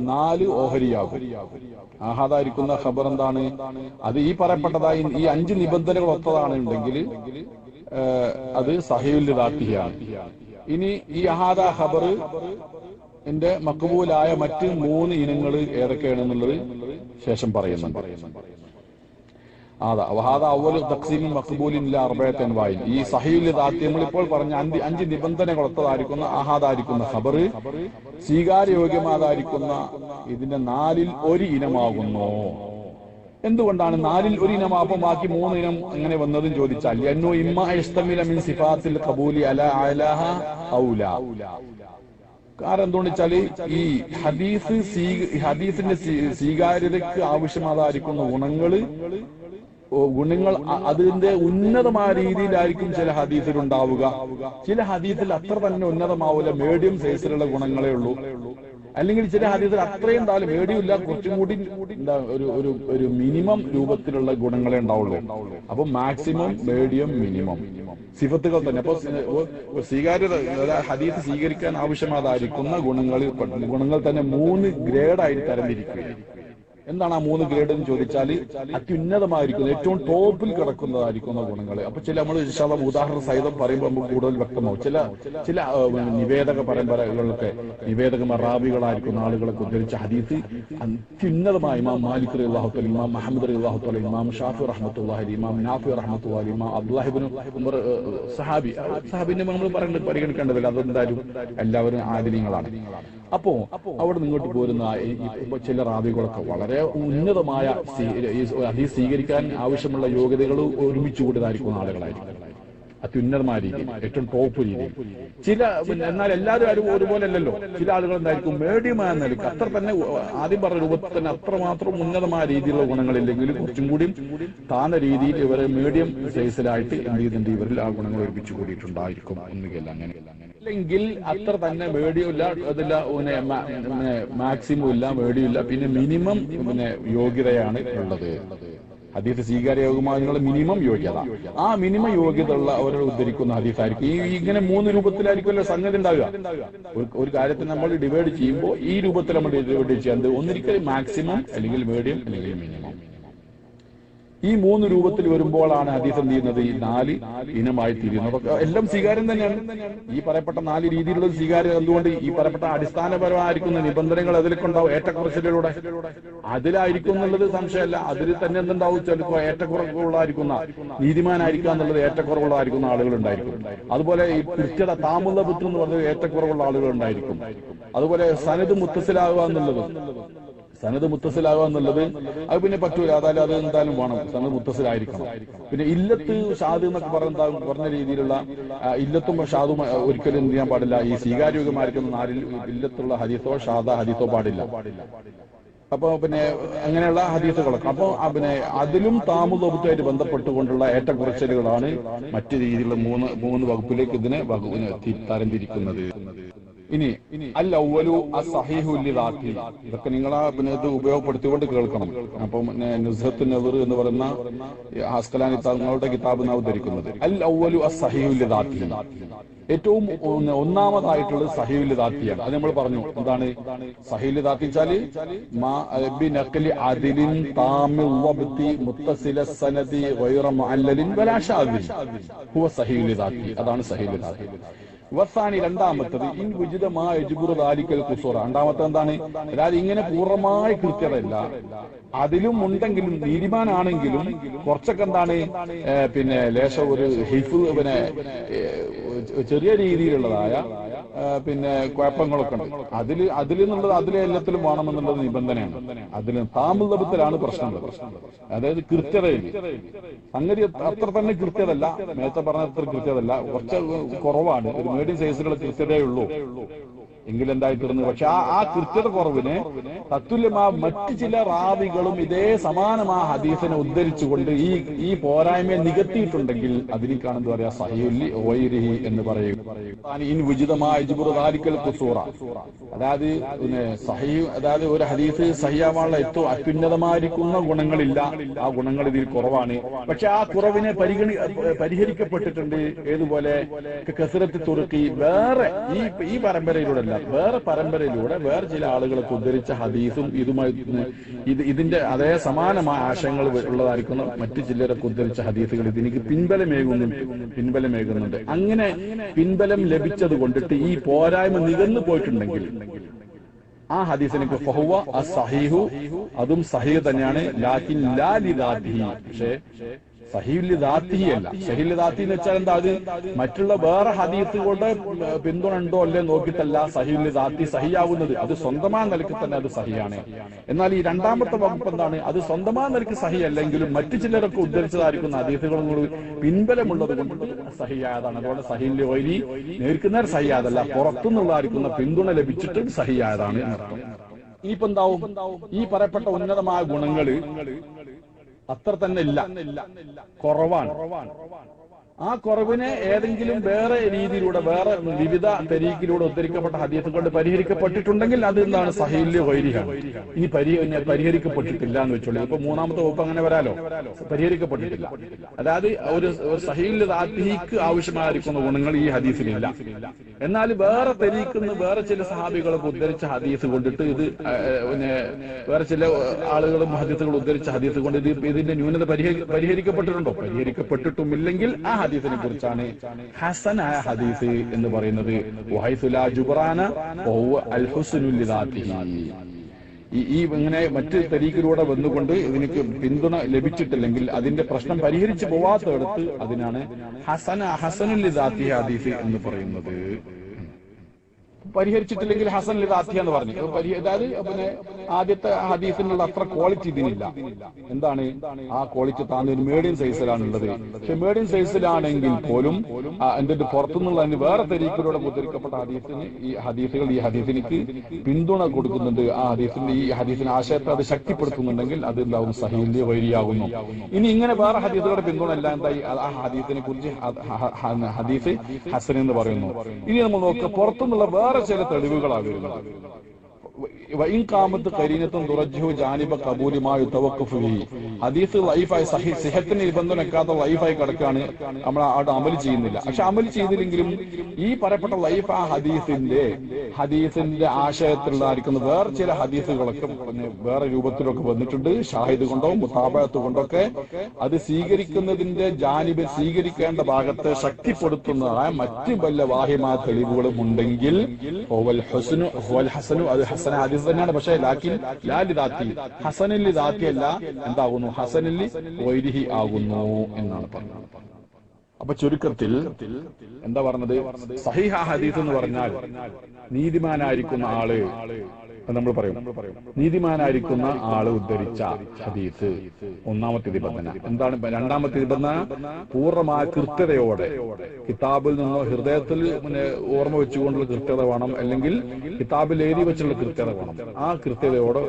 Speaker 1: 4 ഓഹരിയാകും. ആഹാദായിരിക്കുന്ന ഖബർ എന്താണ്? അത് ഈ പറയപ്പെട്ടതായി ഈ 5 നിബന്ധനകൾ ഒത്തതാണെന്നുണ്ടെങ്കിൽ അത് സഹീഹുൽ ദാത്തിഹിയാണ്. ഇനി ഈ അഹാദ ഖബർ എന്റെ മഖ്ബൂലായ മറ്റ് 3 ഇനങ്ങൾ ഏതൊക്കെയാണെന്നുള്ളത് ശേഷം പറയുന്നുണ്ട്. ഈ സഹീഹുൽ ദാത്തി നമ്മളിപ്പോൾ പറഞ്ഞ 5 നിബന്ധനകൾ ഒത്തതായിരിക്കുന്ന ആഹാദായിരിക്കുന്ന ഖബർ സ്വീകാര്യയോഗ്യമാതായിരിക്കുന്ന ഇതിന്റെ 4ൽ 1 ഇനമാകുന്നു. എന്തുകൊണ്ടാണ് 4ൽ 1 ഇനമാകുമ്പോൾ ബാക്കി 3 ഇനം എങ്ങനെ വന്നതും ചോദിച്ചാൽ, അന്നോ ഇമ്മ യസ്തമില മിൻ സിഫാത്തിൽ ഖബൂലി അലാ അലാഹ ഔലാ. കാരണം എന്തുകൊണ്ട് വെച്ചാല് ഈ ഹദീസിന്റെ സ്വീകാര്യതയ്ക്ക് ആവശ്യമാതായിരിക്കുന്ന ഗുണങ്ങൾ അതിന്റെ ഉന്നതമായ രീതിയിലായിരിക്കും ചില ഹദീസിൽ ഉണ്ടാവുക. ചില ഹദീസിൽ അത്ര തന്നെ ഉന്നതമാവില്ല, മീഡിയം സൈസിലുള്ള ഗുണങ്ങളേ ഉള്ളൂ. അല്ലെങ്കിൽ ചില ഹദീസിൽ അത്രയും താലും മീഡിയം ഇല്ല, കുറച്ചും കൂടി ഒരു മിനിമം രൂപത്തിലുള്ള ഗുണങ്ങളെ ഉണ്ടാവുള്ളൂ. അപ്പൊ മാക്സിമം, മീഡിയം, മിനിമം സിഫത്തുകൾ തന്നെ. അപ്പൊ സ്വീകാര്യത ഹദീസ് സ്വീകരിക്കാൻ ആവശ്യമാതായിരിക്കുന്ന ഗുണങ്ങൾ തന്നെ 3 ഗ്രേഡായി തരംതിരിക്കുകയാണ്. എന്താണ് ആ 3 ഗ്രേഡ് എന്ന് ചോദിച്ചാൽ, അത്യുന്നതമായിരിക്കുന്ന ഏറ്റവും ടോപ്പിൽ കിടക്കുന്നതായിരിക്കുന്ന ഗുണങ്ങൾ. അപ്പൊ ചില നമ്മൾ ഉദാഹരണ സഹിതം പറയുമ്പോൾ നമുക്ക് കൂടുതൽ വ്യക്തമാവും. ചില നിവേദക പരമ്പരകളൊക്കെ നിവേദക മറാബികളായിരിക്കുന്ന ആളുകളൊക്കെ ഉദ്ധരിച്ച ഹദീസ് അത്യുന്നതമായ ഇമാം മാലിക് റളിയല്ലാഹു തആല, ഇമാം മുഹമ്മദ് റളിയല്ലാഹു തആല, ഇമാം ഷാഫി റഹ്മത്തുള്ളാഹി അലൈഹി, ഇമാം നാഫി റഹ്മത്തുള്ളാഹി അലൈഹി, ഇമാം അബ്ദുല്ലാഹി ഇബ്നു ഉമർ സഹാബിനെ നമ്മൾ പരിഗണിക്കേണ്ടതില്ല, അതെന്തായാലും എല്ലാവരും ആദിലീങ്ങളാണ്. അപ്പോ അവിടെ നിങ്ങോട്ട് പോരുന്ന ചില റാവികളൊക്കെ വളരെ ഉന്നതമായ ഹദീസ് സ്വീകരിക്കാൻ ആവശ്യമുള്ള യോഗ്യതകൾ ഒരുമിച്ച് കൂടിയതായിരിക്കുന്ന ആളുകളായിരിക്കും. അത്യുന്നതമായ രീതിയിൽ, ഏറ്റവും ടോപ്പ് രീതിയിൽ. എന്നാൽ എല്ലാവരും ഒരുപോലെ അല്ലല്ലോ. ചില ആളുകൾ എന്തായിരിക്കും, മീഡിയമായ നിലയ്ക്ക് അത്ര തന്നെ ആദ്യം പറഞ്ഞ രൂപത്തിൽ തന്നെ അത്രമാത്രം ഉന്നതമായ രീതിയിലുള്ള ഗുണങ്ങളില്ലെങ്കിലും കുറച്ചും കൂടി താന്ന രീതിയിൽ ഇവരെ മീഡിയം സൈസിലായിട്ട് എന്ത് ചെയ്യുന്നുണ്ട്, ഇവരിൽ ആ ഗുണങ്ങൾ ഒരുമിച്ച് കൂടിയിട്ടുണ്ടായിരിക്കും ഒന്നുകില്ല അങ്ങനെയല്ല. അല്ലെങ്കിൽ അത്ര തന്നെ മീഡിയം ഇല്ല, അതില്ല മാക്സിമം ഇല്ല, മീഡിയം ഇല്ല, പിന്നെ മിനിമം യോഗ്യതയാണ് ഉള്ളത്. ഹദീസ് സ്വീകാര്യയോഗ്യമായ മിനിമം യോഗ്യത, ആ മിനിമം യോഗ്യത ഉള്ള അവരെ ഉദ്ധരിക്കുന്ന ഹദീസായിരിക്കും. ഇങ്ങനെ 3 രൂപത്തിലായിരിക്കുമല്ലോ സംഗതി ഉണ്ടാവുക. ഒരു കാര്യത്തിൽ നമ്മൾ ഡിവൈഡ് ചെയ്യുമ്പോൾ ഈ രൂപത്തിൽ നമ്മൾ ഡിവൈഡ് ചെയ്യാൻ, ഒന്നിരിക്കൽ മാക്സിമം, അല്ലെങ്കിൽ മീഡിയം, അല്ലെങ്കിൽ മിനിമം. ഈ 3 രൂപത്തിൽ വരുമ്പോഴാണ് ഹദീസ് എന്ത് ചെയ്യുന്നത് ഈ 4 ഇനമായി തിരിയുന്നത്. അതൊക്കെ എല്ലാം സ്വീകാര്യം തന്നെയാണ്. ഈ പറയപ്പെട്ട 4 രീതിയിലുള്ള സ്വീകാര്യം. എന്തുകൊണ്ട് ഈ പറയപ്പെട്ട അടിസ്ഥാനപരമായിരിക്കുന്ന നിബന്ധനകൾ അതിലൊക്കെ ഉണ്ടാവും. ഏറ്റക്കുറച്ചിലൂടെ അതിലായിരിക്കും എന്നുള്ളത് സംശയമല്ല. അതിൽ തന്നെ എന്തുണ്ടാവും, ചിലപ്പോൾ ഏറ്റക്കുറവുള്ളായിരിക്കുന്ന നീതിമാനായിരിക്കുക എന്നുള്ളത് ഏറ്റക്കുറവുള്ളായിരിക്കുന്ന ആളുകൾ ഉണ്ടായിരിക്കും. അതുപോലെ ഈ കൃത്യത താമുള്ള ബുദ്ധ എന്ന് പറഞ്ഞത് ഏറ്റക്കുറവുള്ള ആളുകൾ ഉണ്ടായിരിക്കും. അതുപോലെ സനദ് മുത്തസിലാകുക എന്നുള്ളത് അത് പിന്നെ പറ്റൂല. അതായത് അത് എന്തായാലും വേണം, സനദ് മുത്തസിലായിരിക്കണം. പിന്നെ ഇല്ലത്ത് ഷാദ് എന്നൊക്കെ പറഞ്ഞ രീതിയിലുള്ള ഇല്ലത്തും ഷാദും ഒരിക്കലും എന്ത് ചെയ്യാൻ പാടില്ല. ഈ സ്വീകാര്യോഗ്യമായിരിക്കുന്ന 4 ഇല്ലത്തുള്ള ഹദീസോ ഷാദ ഹദീസോ പാടില്ല. അപ്പൊ പിന്നെ അങ്ങനെയുള്ള ഹദീസുകളൊക്കെ അപ്പൊ പിന്നെ അതിലും താമുദബുത്തായിട്ട് ബന്ധപ്പെട്ടുകൊണ്ടുള്ള ഏറ്റക്കുറച്ചിലുകളാണ് മറ്റു രീതിയിലുള്ള മൂന്ന് വകുപ്പിലേക്ക് ഇതിനെ തരംതിരിക്കുന്നത്. ഇനി അൽ അവ്വലു അസ്സഹീഹു ലിദാത്തി, ഇതൊക്കെ നിങ്ങളാ പിന്നെ ഇത് ഉപയോഗപ്പെടുത്തിക്കൊണ്ട് കേൾക്കണം. അപ്പം നുസ്ഹത്ത് നദർ എന്ന് പറയുന്ന അസ്കലാനി തങ്ങളുടെ കിതാബ് നാം ഉദ്ധരിക്കുന്നത് അൽ അവ്വലു അസ്സഹീഹു ലിദാത്തി, ഏറ്റവും ഒന്നാമതായിട്ടുള്ളത് സഹീഹു ലിദാത്തിയാണ്. അത് നമ്മൾ പറഞ്ഞു. എന്താണ് സഹീഹു ലിദാത്തി വെച്ചാല് ബിനഖ്ലി അദ്ലിൻ താമിൽ വബ്തി മുത്തസില സനദി ഗൈറ മുഅല്ലലിൻ വലാ ശാദിൻ ഹുവ സഹീഹു ലിദാത്തി. അതാണ് സഹീഹു ലിദാത്തി. വസാനി രണ്ടാമത്തത് ഇൻ വിജിതമായ യജ്ബുറു ദാലിക്കൽ ഖുസൂറ. രണ്ടാമത്തെ എന്താണ്, അതായത് ഇങ്ങനെ പൂർണ്ണമായ കൃത്യതയില്ല, അതിലും ഉണ്ടെങ്കിലും നീതിമാനാണെങ്കിലും കുറച്ചൊക്കെ എന്താണ് പിന്നെ ലേശം ഒരു ഹിഫ്ള് പിന്നെ ചെറിയ രീതിയിലുള്ളതായ പിന്നെ കുഴപ്പങ്ങളൊക്കെ ഉണ്ട്. അതിൽ നിന്നുള്ളത് അതിലെ എല്ലാത്തിലും വേണമെന്നുള്ളത് നിബന്ധനയാണ്. അതിൽ താമുദബത്തിലാണ് പ്രശ്നമുള്ളത്. അതായത് കൃത്യതയിൽ സംഗതി അത്ര തന്നെ കൃത്യതല്ല, നേരത്തെ പറഞ്ഞ അത്ര കൃത്യതല്ല, കുറച്ച് കുറവാണ്. ഒരു മീഡിയം സൈസിലുള്ള കൃത്യതയേ ഉള്ളൂ എങ്കിൽ എന്തായിത്തീർന്നു. പക്ഷെ ആ കൃത്യത കുറവിന് തത്തുല്യമാ മറ്റു ചില റാവികളും ഇതേ സമാനമായ ഹദീസിനെ ഉദ്ധരിച്ചുകൊണ്ട് ഈ പോരായ്മയെ നികത്തിയിട്ടുണ്ടെങ്കിൽ അതിനേക്കാണ് എന്താ പറയാ സഹീഹുൽ ഗൈരിഹി എന്ന് പറയും. ഇൻ വിജിതമായ യജ്ബുറു ദാലിക്കൽ ഖുസൂറ, അതായത് പിന്നെ അതായത് ഒരു ഹദീസ് സഹിയാവാനുള്ള ഏറ്റവും അത്യുന്നതമായിരിക്കുന്ന ഗുണങ്ങളില്ല, ആ ഗുണങ്ങൾ ഇതിൽ കുറവാണ്. പക്ഷെ ആ കുറവിനെ പരിഹരിക്കപ്പെട്ടിട്ടുണ്ട്. ഏതുപോലെ കസറത്ത് തുർക്കി വേറെ ഈ പരമ്പരയിലൂടെ വേറെ പരമ്പരയിലൂടെ വേറെ ചില ആളുകളൊക്കെ ഉദ്ധരിച്ച ഹദീസും ഇതിന്റെ അതേ സമാനമായ ആശയങ്ങൾ ഉള്ളതായിരിക്കുന്ന മറ്റു ചിലരൊക്കെ ഉദ്ധരിച്ച ഹദീസുകൾ ഇതിലേക്ക് പിൻബലമേകുന്നുണ്ട്. അങ്ങനെ പിൻബലം ലഭിച്ചത് കൊണ്ടിട്ട് ഈ പോരായ്മ നികന്നു പോയിട്ടുണ്ടെങ്കിൽ ആ ഹദീസിനെ ഫഹുവ അസ്സഹീഹു, അതും സഹീഹ് തന്നെയാണ്. ലാകിൻ ലാ ലിദാത്തിഹി, പക്ഷേ സഹീഹുൽ ദാത്തിഹി അല്ല. സഹീഹുൽ ദാത്തി എന്ന് വെച്ചാൽ എന്താ, അത് മറ്റുള്ള വേറെ ഹദീസുകളുടെ പിന്തുണ ഉണ്ടോ അല്ലേ നോക്കിയിട്ടല്ല സഹീഹുൽ ദാത്തി സഹിയാവുന്നത്. അത് സ്വന്തമായ നിലയ്ക്ക് തന്നെ അത് സഹിയാണ്. എന്നാൽ ഈ രണ്ടാമത്തെ വകുപ്പ് എന്താണ്, അത് സ്വന്തമായ നിലയ്ക്ക് സഹി അല്ലെങ്കിലും മറ്റു ചിലരൊക്കെ ഉദ്ധരിച്ചതായിരിക്കുന്ന ഹദീസുകളോട് പിൻബലമുള്ളത് കൊണ്ട് സഹിയായതാണ്. അതുകൊണ്ട് സഹീഹുൽ ഗൈരി നേർക്കുനേർ സഹിയാതല്ല, പുറത്തുനിന്നുള്ളതായിരിക്കുന്ന പിന്തുണ ലഭിച്ചിട്ട് സഹിയായതാണ് എന്നർത്ഥം. ഇനിയിപ്പോ എന്താവും, ഈ പറയപ്പെട്ട ഉന്നതമായ ഗുണങ്ങള് അത്ര തന്നെ ഇല്ല, കുറവാണ്. ആ കുറവിനെ ഏതെങ്കിലും വേറെ രീതിയിലൂടെ വേറെ വിവിധ തരീക്കിലൂടെ ഉദ്ധരിക്കപ്പെട്ട ഹദീസ് കൊണ്ട് പരിഹരിക്കപ്പെട്ടിട്ടുണ്ടെങ്കിൽ അത് എന്താണ് സഹീഹുൽ ഗൈരിഹാണ്. ഇനി പരിഹരിക്കപ്പെട്ടിട്ടില്ല എന്ന് വെച്ചോളൂ. ഇപ്പൊ മൂന്നാമത്തെ വകുപ്പ് അങ്ങനെ വരാലോ, പരിഹരിക്കപ്പെട്ടിട്ടില്ല. അതായത് ഒരു സഹീഹുൽ ദാത്തിഹിക്ക് ആവശ്യമായിരിക്കുന്ന ഗുണങ്ങൾ ഈ ഹദീസിലില്ല. എന്നാൽ വേറെ തരീക്കുന്ന വേറെ ചില സഹാബികളൊക്കെ ഉദ്ധരിച്ച ഹദീസ് കൊണ്ടിട്ട് ഇത് പിന്നെ വേറെ ചില ആളുകളും ഹദീസുകൾ ഉദ്ധരിച്ച ഹദീസ് കൊണ്ട് ഇതിന്റെ ന്യൂനത പരിഹരിക്കപ്പെട്ടിട്ടുണ്ടോ? പരിഹരിക്കപ്പെട്ടിട്ടുമില്ലെങ്കിൽ ആ ഹദീസിനെ കുറിച്ചാണ് ഹസനായ ഹദീസ് എന്ന് പറയുന്നത്. വഹൈസു ലാ ജുബ്റാന വഹുവ അൽ ഹുസ്നു ലിദാത്തിഹി. ഈ ഇങ്ങനെ മറ്റ് തരീക്കിലൂടെ വന്നുകൊണ്ട് ഇതിനക്ക് പിന്തുണ ലഭിച്ചിട്ടില്ലെങ്കിൽ അതിന്റെ പ്രശ്നം പരിഹരിച്ചു പോവാത്തടത്ത് അതിനാണ് ഹസനുൽ ലിദാത്തിഹി ഹദീസ് എന്ന് പറയുന്നത്. പരിഹരിച്ചിട്ടില്ലെങ്കിൽ ഹസൻ ലിദാത്തി എന്ന് പറഞ്ഞു. അതായത് പിന്നെ ആദ്യത്തെ ഹദീസിനുള്ള അത്ര ക്വാളിറ്റി ഇതിനില്ല. എന്താണ് ആ ക്വാളിറ്റി താന്ന് ഒരു മീഡിയം സൈസിലാണുള്ളത്. പക്ഷെ മീഡിയം സൈസിലാണെങ്കിൽ പോലും എന്തിന്റെ പുറത്തുനിന്നുള്ള വേറെ തരീക്കിലൂടെ ഉദ്ധരിക്കപ്പെട്ട ഹദീസുകൾ ഈ ഹദീസിനിക്ക് പിന്തുണ കൊടുക്കുന്നുണ്ട്. ഈ ഹദീസിന് ആശയത്തെ അത് ശക്തിപ്പെടുത്തുന്നുണ്ടെങ്കിൽ അത് എന്താവും സഹീഹുൽ ഗൈരിയാകുന്നു. ഇനി ഇങ്ങനെ വേറെ ഹദീസുകളുടെ പിന്തുണ എല്ലാം എന്തായി ആ ഹദീസിനെ കുറിച്ച് ഹദീസ് ഹസൻ എന്ന് പറയുന്നു. ഇനി നമ്മൾ നോക്കുക, പുറത്തുനിന്നുള്ള വേറെ ചില തെളിവുകളാണ് വരുന്നത്. വഇൻ ഖാമത്ത് ഖരീനത്തുൻ തുറജ്ജുഹു ജാനിബ ഖബൂലി മാ യുതവഖഫു ഫീഹി. ഹദീസ് ലൈഫായി സിഹത്തിന് നിബന്ധനക്കാത്ത ലൈഫായി കിടക്കാണ്, നമ്മൾ അവിടെ അമൽ ചെയ്യുന്നില്ല. പക്ഷെ അമൽ ചെയ്തില്ലെങ്കിലും ഈ പറയപ്പെട്ട ലൈഫ് ആ ഹദീസിന്റെ ആശയത്തിലുള്ളതായിരിക്കുന്ന വേറെ ചില ഹദീസുകളൊക്കെ വേറെ രൂപത്തിലൊക്കെ വന്നിട്ടുണ്ട്. ഷാഹിദ് കൊണ്ടോ മുതാബഅത്ത് കൊണ്ടൊക്കെ അത് സ്വീകരിക്കുന്നതിന്റെ ജാനിബ് സ്വീകരിക്കേണ്ട ഭാഗത്തെ ശക്തിപ്പെടുത്തുന്നതായ മറ്റ് വല്ല വാഹിമായ തെളിവുകളും ഉണ്ടെങ്കിൽ ഹസനു അത് ഹസന ഹദീസ് തന്നെയാണ്. പക്ഷേ ലാക്കിൻ ലാലിദാത്തി ഹസനിൽ ദാത്തി അല്ല, എന്താകുന്നു ഹസനിൽ വൈരിഹി ആകുന്നു എന്നാണ് പറഞ്ഞത്. അപ്പൊ ചുരുക്കത്തിൽ എന്താ പറഞ്ഞത്, സഹീഹ ഹദീസ് എന്ന് പറഞ്ഞാൽ നീതിമാനായിരിക്കുന്ന ആള് നമ്മൾ പറയും, നീതിമാനായിരിക്കുന്ന ആള് ഉദ്ധരിച്ച ഹദീസ് ഒന്നാമത്തെ നിബന്ധന എന്താണ്? രണ്ടാമത്തെ നിബന്ധന പൂർണ്ണമായ കൃത്യതയോടെ കിതാബിൽ നിന്നോ ഹൃദയത്തിൽ ഓർമ്മ വെച്ചുകൊണ്ടുള്ള കൃത്യത വേണം, അല്ലെങ്കിൽ കിതാബിൽ എഴുതി വെച്ചുള്ള കൃത്യത വേണം. ആ കൃത്യതയോടെ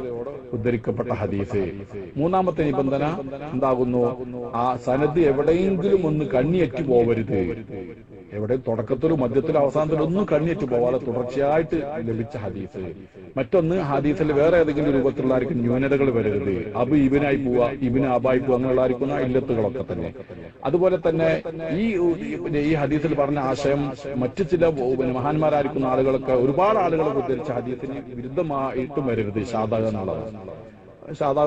Speaker 1: ഉദ്ധരിക്കപ്പെട്ട ഹദീസ്. മൂന്നാമത്തെ നിബന്ധന എന്താകുന്നു? ആ സനദ് എവിടെയെങ്കിലും ഒന്ന് കണ്ണിയറ്റു പോവരുത്. എവിടെ തുടക്കത്തിലും മധ്യത്തിലും അവസാനത്തിലും ഒന്നും കണ്ണിയറ്റു പോവാതെ തുടർച്ചയായിട്ട് ലഭിച്ച ഹദീസ്. മറ്റൊന്ന് ഹദീസിൽ വേറെ ഏതെങ്കിലും രൂപത്തിലുള്ളതായിരിക്കും ന്യൂനതകൾ വരരുത്. അബ് ഇബിനായി പോവുക, ഇബിന് അബായി പോവുക അങ്ങനെയുള്ളതായിരിക്കുന്ന ഇല്ലത്തുകളൊക്കെ തന്നെ. അതുപോലെ തന്നെ ഈ ഹദീസിൽ പറഞ്ഞ ആശയം മറ്റു ചില മഹാന്മാരായിരിക്കുന്ന ആളുകളൊക്കെ ഒരുപാട് ആളുകളൊക്കെ ഉദ്ധരിച്ച ഹദീസിന് വിരുദ്ധമായിട്ടും വരരുത്. ഷാദ എന്നുള്ളത് ഷാദ്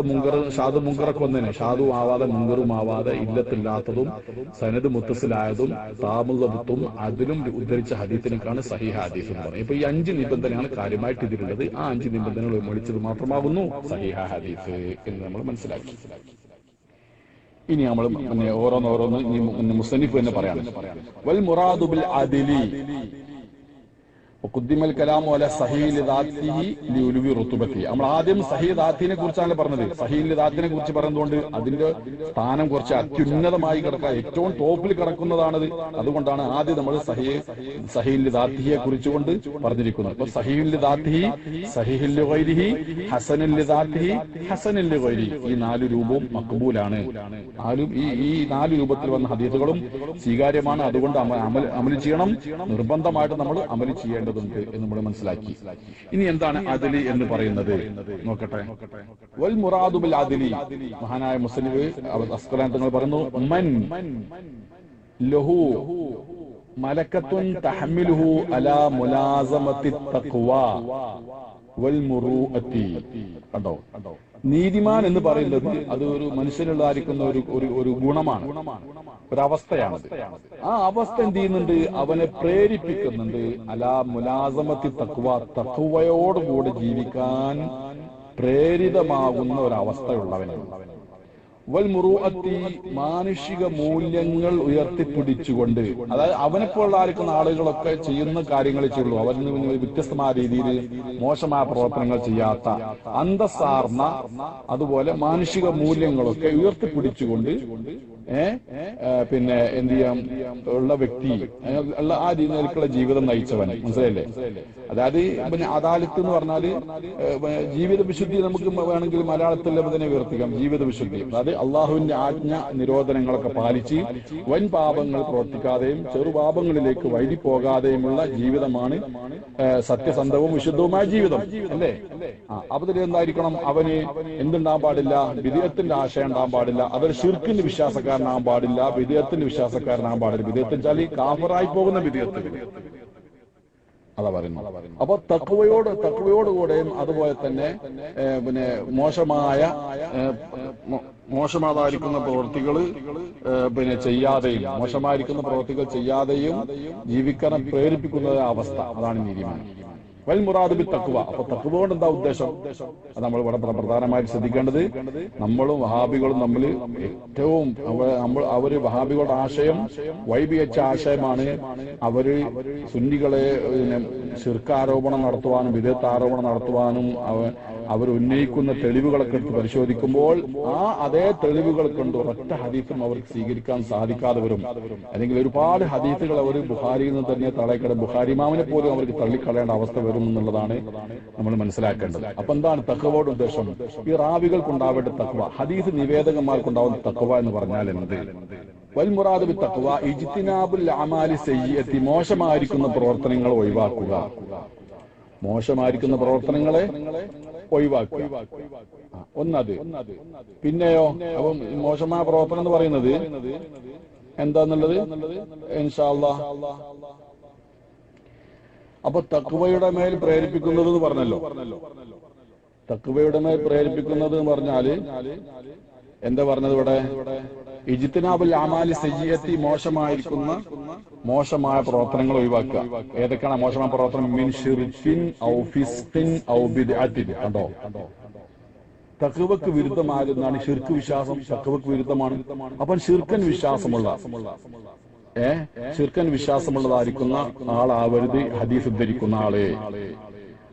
Speaker 1: മുങ്കറൊക്കെ ഒന്നിനെ ഷാദും ആവാതെ മുങ്കറും ആവാതെ ഇല്ലത്തില്ലാത്തതും സനദ് മുത്തസിലായതും താമുള്ളതും അതിലും ഉദ്ധരിച്ച ഹദീസിനേക്കാണ് സഹീഹ ഹദീസ് എന്ന് പറയുന്നത്. ഇപ്പൊ ഈ 5 നിബന്ധനയാണ് കാര്യമായിട്ട് ഇതിലുള്ളത്. ആ 5 നിബന്ധനകൾ വിളിച്ചത് മാത്രമാകുന്നു സഹീഹ ഹദീസ് എന്ന് നമ്മൾ മനസ്സിലാക്കി. ഇനി നമ്മൾ ഓരോന്ന് മുസന്നിഫ് തന്നെ പറയാണ്. വൽ മുറാദു ബിൽ അദിലി ഖുദ്ദിമൽ കലാമു അല സഹീൽ ദാത്തിഹി ലിഉലുവി റുതുബത്തി. നമ്മൾ ആദ്യം സഹീഹ് ദാത്തിനെ കുറിച്ചാണ് പറഞ്ഞത്. സഹീൽ ദാത്തിനെ കുറിച്ച് പറയുന്നതുകൊണ്ട് അതിന്റെ സ്ഥാനം കുറച്ച് അത്യുന്നതമായി കിടക്കുക, ഏറ്റവും ടോപ്പിൽ കിടക്കുന്നതാണത്. അതുകൊണ്ടാണ് ആദ്യം നമ്മൾ സഹീൽ ദാത്തിഹിയെ കുറിച്ചുകൊണ്ട് പറഞ്ഞിരിക്കുന്നത്. അപ്പൊ സഹീൽ ദാത്തിഹി, സഹീഹുൽ ഗൈരിഹി, ഹസനുൽ ദാത്തിഹി, ഹസനുൽ ഗൈരി, ഈ 4 രൂപവും മഖ്ബൂലാണ്. ഈ 4 രൂപത്തിൽ വന്ന ഹദീസുകളും സ്വീകാര്യമാണ്. അതുകൊണ്ട് അമൽ ചെയ്യണം, നിർബന്ധമായിട്ട് നമ്മൾ അമൽ ചെയ്യേണ്ടത് എന്ന് നമ്മൾ മനസ്സിലാക്കി. ഇനി എന്താണ് അദ്ലി എന്ന് പറയുന്നത് നോക്കട്ടെ. വൽ മുറാദു ബിൽ അദ്ലി, മഹാനായ മുസ്ലിം അസ്ഖലാനി തങ്ങൾ പറയുന്നു, മൻ ലഹു മലക്കത്തുൻ തഹമിലുഹു അലാ മുലാസമത്തി തഖ്വ വൽ മുറൂഅത്തി. കണ്ടോ, നീതിമാൻ എന്ന് പറയുന്നത് അത് ഒരു മനുഷ്യനുള്ളതായിരിക്കുന്ന ഒരു ഗുണമാണ്, ഒരവസ്ഥയാണത്. ആ അവസ്ഥ എന്ത് ചെയ്യുന്നുണ്ട്? അവനെ പ്രേരിപ്പിക്കുന്നുണ്ട് അലാ മുലാസമത്തി തഖ്വ, തഖ്വയോടുകൂടി ജീവിക്കാൻ പ്രേരിതമാകുന്ന ഒരവസ്ഥയുള്ളവനാണ്. വൽ മുറൂഅത്തി, മാനുഷിക മൂല്യങ്ങൾ ഉയർത്തിപ്പിടിച്ചുകൊണ്ട്, അതായത് അവനെപ്പോലായിരിക്കുന്ന ആളുകളൊക്കെ ചെയ്യുന്ന കാര്യങ്ങൾ ചെയ്യുള്ളൂ, അവരിൽ വ്യത്യസ്തമായ രീതിയിൽ മോശമായ പ്രവർത്തനങ്ങൾ ചെയ്യാത്ത അന്തസ്സാർന്ന അതുപോലെ മാനുഷിക മൂല്യങ്ങളൊക്കെ ഉയർത്തിപ്പിടിച്ചുകൊണ്ട് പിന്നെ എന്ത് ചെയ്യാം ഉള്ള വ്യക്തി ഉള്ള ആ രീതിയിലേക്കുള്ള ജീവിതം നയിച്ചവൻ, മനസ്സിലല്ലേ? അതായത് പിന്നെ അദാലത്ത് എന്ന് പറഞ്ഞാല് ജീവിത വിശുദ്ധി നമുക്ക് വേണമെങ്കിൽ മലയാളത്തിൽ തന്നെ വിവർത്തിക്കാം. ജീവിത വിശുദ്ധി അതായത് അള്ളാഹുവിന്റെ ആജ്ഞ നിരോധനങ്ങളൊക്കെ പാലിച്ച് വൻ പാപങ്ങൾ പ്രവർത്തിക്കാതെയും ചെറുപാപങ്ങളിലേക്ക് വഴി പോകാതെയുമുള്ള ജീവിതമാണ് സത്യസന്ധവും വിശുദ്ധവുമായ ജീവിതം, അല്ലേ? അപ്പൊ ഇതിൽ എന്തായിരിക്കണം? അവന് എന്തുണ്ടാകാൻ പാടില്ല? വിദേഹത്തിന്റെ ആശയം ഉണ്ടാകാൻ പാടില്ല. അതൊരു ഷിർക്കിന്റെ വിശ്വാസക്കാരനാകാൻ പാടില്ല, വിദേഹത്തിന്റെ വിശ്വാസക്കാരനാകാൻ പാടില്ല. വിദേഹത്തിൽ വെച്ചാൽ കാഫറായി പോകുന്ന വിദേഹത്തിൽ അതാ പറയുന്നത്. അപ്പൊ തഖ്വയോടുകൂടെയും അതുപോലെ തന്നെ പിന്നെ മോശമായിരിക്കുന്ന പ്രവൃത്തികൾ പിന്നെ ചെയ്യാതെയും മോശമായിരിക്കുന്ന പ്രവൃത്തികൾ ചെയ്യാതെയും ജീവിക്കാൻ പ്രേരിപ്പിക്കുന്ന അവസ്ഥ, അതാണ് നീതിമാൻ. വൽ മുറാദു ബി തഖ്വ. അപ്പൊ തഖ്വ കൊണ്ട് എന്താ ഉദ്ദേശം? അത് നമ്മൾ ഇവിടെ പ്രധാനമായിട്ട് ശ്രദ്ധിക്കേണ്ടത്, നമ്മളും വഹാബികളും തമ്മിൽ ഏറ്റവും അവര് വഹാബികളുടെ ആശയം വൈബിയച്ച ആശയമാണ്. അവര് സുന്നികളെ ശിർക്കാരോപണം നടത്തുവാനും വിദഗ്ധ ആരോപണം നടത്തുവാനും അവർ ഉന്നയിക്കുന്ന തെളിവുകളൊക്കെ എടുത്ത് പരിശോധിക്കുമ്പോൾ അതേ തെളിവുകൾ കൊണ്ട് ഒറ്റ ഹദീസും അവർക്ക് സ്വീകരിക്കാൻ സാധിക്കാതെ വരും. അല്ലെങ്കിൽ ഒരുപാട് ഹദീസുകൾ അവർ ബുഖാരിയിൽ നിന്ന് തന്നെ തള്ളയിക്കട ബുഖാരി ഇമാമിനെ പോലും അവർക്ക് തള്ളിക്കളയേണ്ട അവസ്ഥ വരും എന്നുള്ളതാണ് നമ്മൾ മനസ്സിലാക്കേണ്ടത്. അപ്പൊ എന്താണ് തഖ്വയുടെ ഉദ്ദേശം? ഈ റാവികൾക്കുണ്ടാവേണ്ട തഖ്വ, ഹദീസ് നിവേദകന്മാർക്കുണ്ടാവുന്ന തഖ്വ എന്ന് പറഞ്ഞാൽ എന്ത്? വൽ മുറാദു ബി തഖ്വ ഇജ്തിനാബുൽ അമാലി സയ്യിഅത്തി, മോശമായിരിക്കുന്ന പ്രവർത്തനങ്ങൾ ഒഴിവാക്കുക. മോശമായിരിക്കുന്ന പ്രവർത്തനങ്ങളെ ഒഴിവാക്കുക. ഒന്നത്. പിന്നെയോ, അപ്പം മോശമായ പ്രവർത്തനം എന്ന് പറയുന്നത് എന്താന്നുള്ളത് ഇൻഷാ അല്ലാഹ്. അപ്പൊ തഖ്വയുടെ മേൽ പ്രേരിപ്പിക്കുന്നത് എന്ന് പറഞ്ഞല്ലോ. തഖ്വയുടെ മേൽ പ്രേരിപ്പിക്കുന്നത് എന്ന് പറഞ്ഞാല് എന്താ പറഞ്ഞത് ഇവിടെ? ഇജ്തിനാബുൽ അമാലി സയ്യിഅത്തി, മോശമായ പ്രവർത്തനങ്ങൾ ഒഴിവാക്കുക. ഏതൊക്കെയാണ് മോശമായ പ്രവർത്തനം? മിൻ ശിർകിൻ ഔ ഫിസ്ഖിൻ ഔ ബിദ്അത്തിൻ. കണ്ടോ, തഖ്വക്ക് വിരുദ്ധമായതെന്നാണ് ശിർക്ക് വിശ്വാസം. തഖ്വക്ക് വിരുദ്ധമാണ്. അപ്പം ശിർക്കൻ വിശ്വാസമുള്ളതായിരിക്കുന്ന ആളാവരുത് ഹദീസ് ഉദ്ധരിക്കുന്ന ആളെ.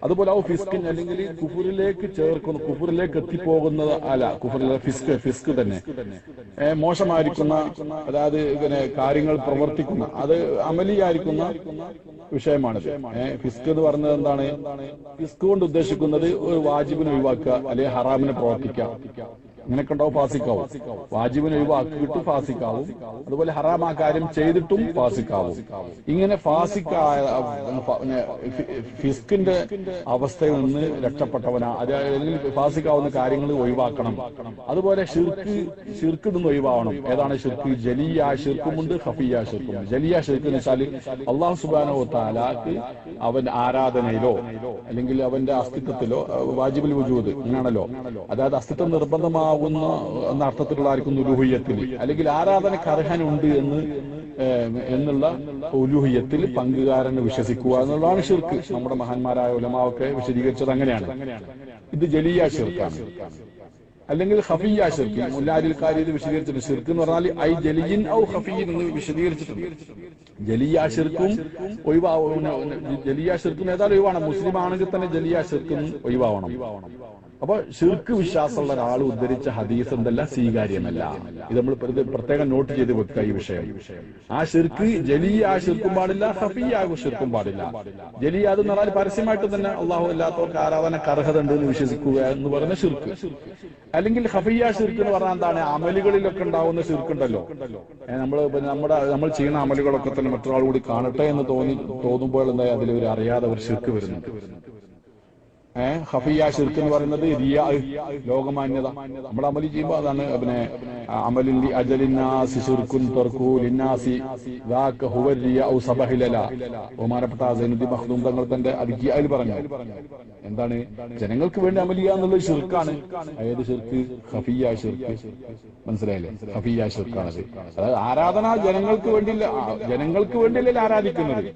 Speaker 1: അതുപോലെ ഔ ഫിസ്കിൻ, അല്ലെങ്കിൽ കുഫറിലേക്ക് എത്തിപ്പോകുന്നത് അല്ല, ഫിസ്ക് തന്നെ മോശമായിരിക്കുന്ന, അതായത് ഇങ്ങനെ കാര്യങ്ങൾ പ്രവർത്തിക്കുന്ന, അത് അമലിയായിരിക്കുന്ന വിഷയമാണിത്. ഫിസ്ക് എന്ന് പറഞ്ഞത് എന്താണ്? ഫിസ്ക് കൊണ്ട് ഉദ്ദേശിക്കുന്നത് ഒരു വാജിബിനെ ഒഴിവാക്കുക, അല്ലെങ്കിൽ ഹറാമിനെ പ്രവർത്തിക്കുക. അങ്ങനെയൊക്കെ ഉണ്ടാവും, ഫാസിക്കാവും. വാജിബിനെ ഒഴിവാക്കിയിട്ടും ഫാസിക്കാവും, അതുപോലെ ഹറാം ആ കാര്യം ചെയ്തിട്ടും ഫാസിക്കാവും. ഇങ്ങനെ ഫിസ്കിന്റെ അവസ്ഥയിൽ നിന്ന് രക്ഷപ്പെട്ടവനാ, അല്ലെങ്കിൽ ഫാസിക്കാവുന്ന കാര്യങ്ങൾ ഒഴിവാക്കണം. അതുപോലെ ഷിർക്ക് നിന്ന് ഒഴിവാകണം. ഏതാണ് ഷിർക്ക്? ജലിയ ഷിർക്കുമുണ്ട്, ഖഫിയ ഷിർക്കുമുണ്ട്. ജലിയ ഷിർക്ക് എന്ന് വെച്ചാൽ അല്ലാഹു സുബ്ഹാനഹു വ തആലക്ക് അവന്റെ ആരാധനയിലോ അല്ലെങ്കിൽ അവന്റെ അസ്തിത്വത്തിലോ വാജിബുൽ വുജൂദ് അങ്ങനെയാണല്ലോ, അതായത് അസ്തിത്വം നിർബന്ധമാവുന്ന എന്ന അർത്ഥത്തിലുള്ളതായിരിക്കും ഉലൂഹിയത്തിൽ, അല്ലെങ്കിൽ ആരാധനക്ക് അർഹനുണ്ട് എന്നുള്ള ഉലൂഹിയത്തിൽ പങ്കുകാരനെ വിശ്വസിക്കുക എന്നുള്ളതാണ് ഷിർക്ക്. നമ്മുടെ മഹാന്മാരായ ഉലമാവൊക്കെ വിശദീകരിച്ചത് അങ്ങനെയാണ്. ഇത് ജലിയ ഷിർക്കാണ്. അല്ലെങ്കിൽ ഖഫിയ ഷിർക്ക്, മുല്ലാരിൽ കാര്യം ഇത് വിശദീകരിച്ചിട്ടുണ്ട്. ഷിർക്ക് എന്ന് പറഞ്ഞാൽ ഐ ജലിയിൻ ഔ ഖഫിയിൻ എന്ന് വിശദീകരിച്ചിട്ടുണ്ട്. ജലിയ ഷിർക്കും ജലിയ ഷിർക്കും ഏതായാലും ഒഴിവാണ്. മുസ്ലിം ആണെങ്കിൽ തന്നെ ജലിയ ഷിർക്കും ഒഴിവാവണം. അപ്പൊ ഷിർക്ക് വിശ്വാസമുള്ള ഒരാൾ ഉദ്ധരിച്ച ഹദീസ് എന്തല്ല, സ്വീകാര്യമല്ല. ഇത് നമ്മൾ പ്രത്യേകം നോട്ട് ചെയ്ത് വെക്കുക ഈ വിഷയം. ആ ഷിർക്ക് ജലിയ ഷിർക്കും പാടില്ല, ഖഫിയ ഷിർക്കും പാടില്ല. ജലിയ എന്ന് പറഞ്ഞാൽ പരസ്യമായിട്ട് തന്നെ അള്ളാഹു അല്ലാത്തവർക്ക് ആരാധനക്ക് അർഹത ഉണ്ട് എന്ന് വിശ്വസിക്കുക എന്ന് പറയുന്ന ഷിർക്ക്. അല്ലെങ്കിൽ ഖഫിയ ഷിർക്ക് എന്ന് പറഞ്ഞാൽ എന്താണ്? അമലുകളിലൊക്കെ ഉണ്ടാവുന്ന ഷിർക്ക് ഉണ്ടല്ലോ, നമ്മൾ ചെയ്യുന്ന അമലുകളൊക്കെ തന്നെ മറ്റൊരാൾ കൂടി കാണട്ടെ എന്ന് തോന്നുമ്പോൾ എന്തായാലും അതിലൊരു അറിയാതെ ഒരു ഷിർക്ക് വരുന്നുണ്ട്. ഖഫിയ ഷിർക്ക് എന്ന് പറയുന്നത് റിയാ, ലോകമാന്യത. നമ്മൾ അമലി ചെയ്യുമ്പോൾ അതാണ് പിന്നെ അമലിൻ അജലിന്നാസി ശിർകുൻ തർക്കു ലിന്നാസി ദാക ഹുവ റിയാ ഔ സബഹിലല. ബഹുമാനപ്പെട്ട സൈനുദ്ദീൻ മഖ്ദൂം തങ്ങൾ തന്റെ അദ്കിയയിൽ പറഞ്ഞു, എന്താണ് ജനങ്ങൾക്ക് വേണ്ടി അമലിയ എന്നുള്ളത് ഷിർക്കാണ്. ഏത് ഷിർക്ക്? ഖഫിയ ഷിർക്ക്. മനസ്സിലായില്ലേ? ഖഫിയ ഷിർക്കാണത്. അതായത് ആരാധന ജനങ്ങൾക്ക് വേണ്ടിയല്ല ആരാധിക്കുന്നത്,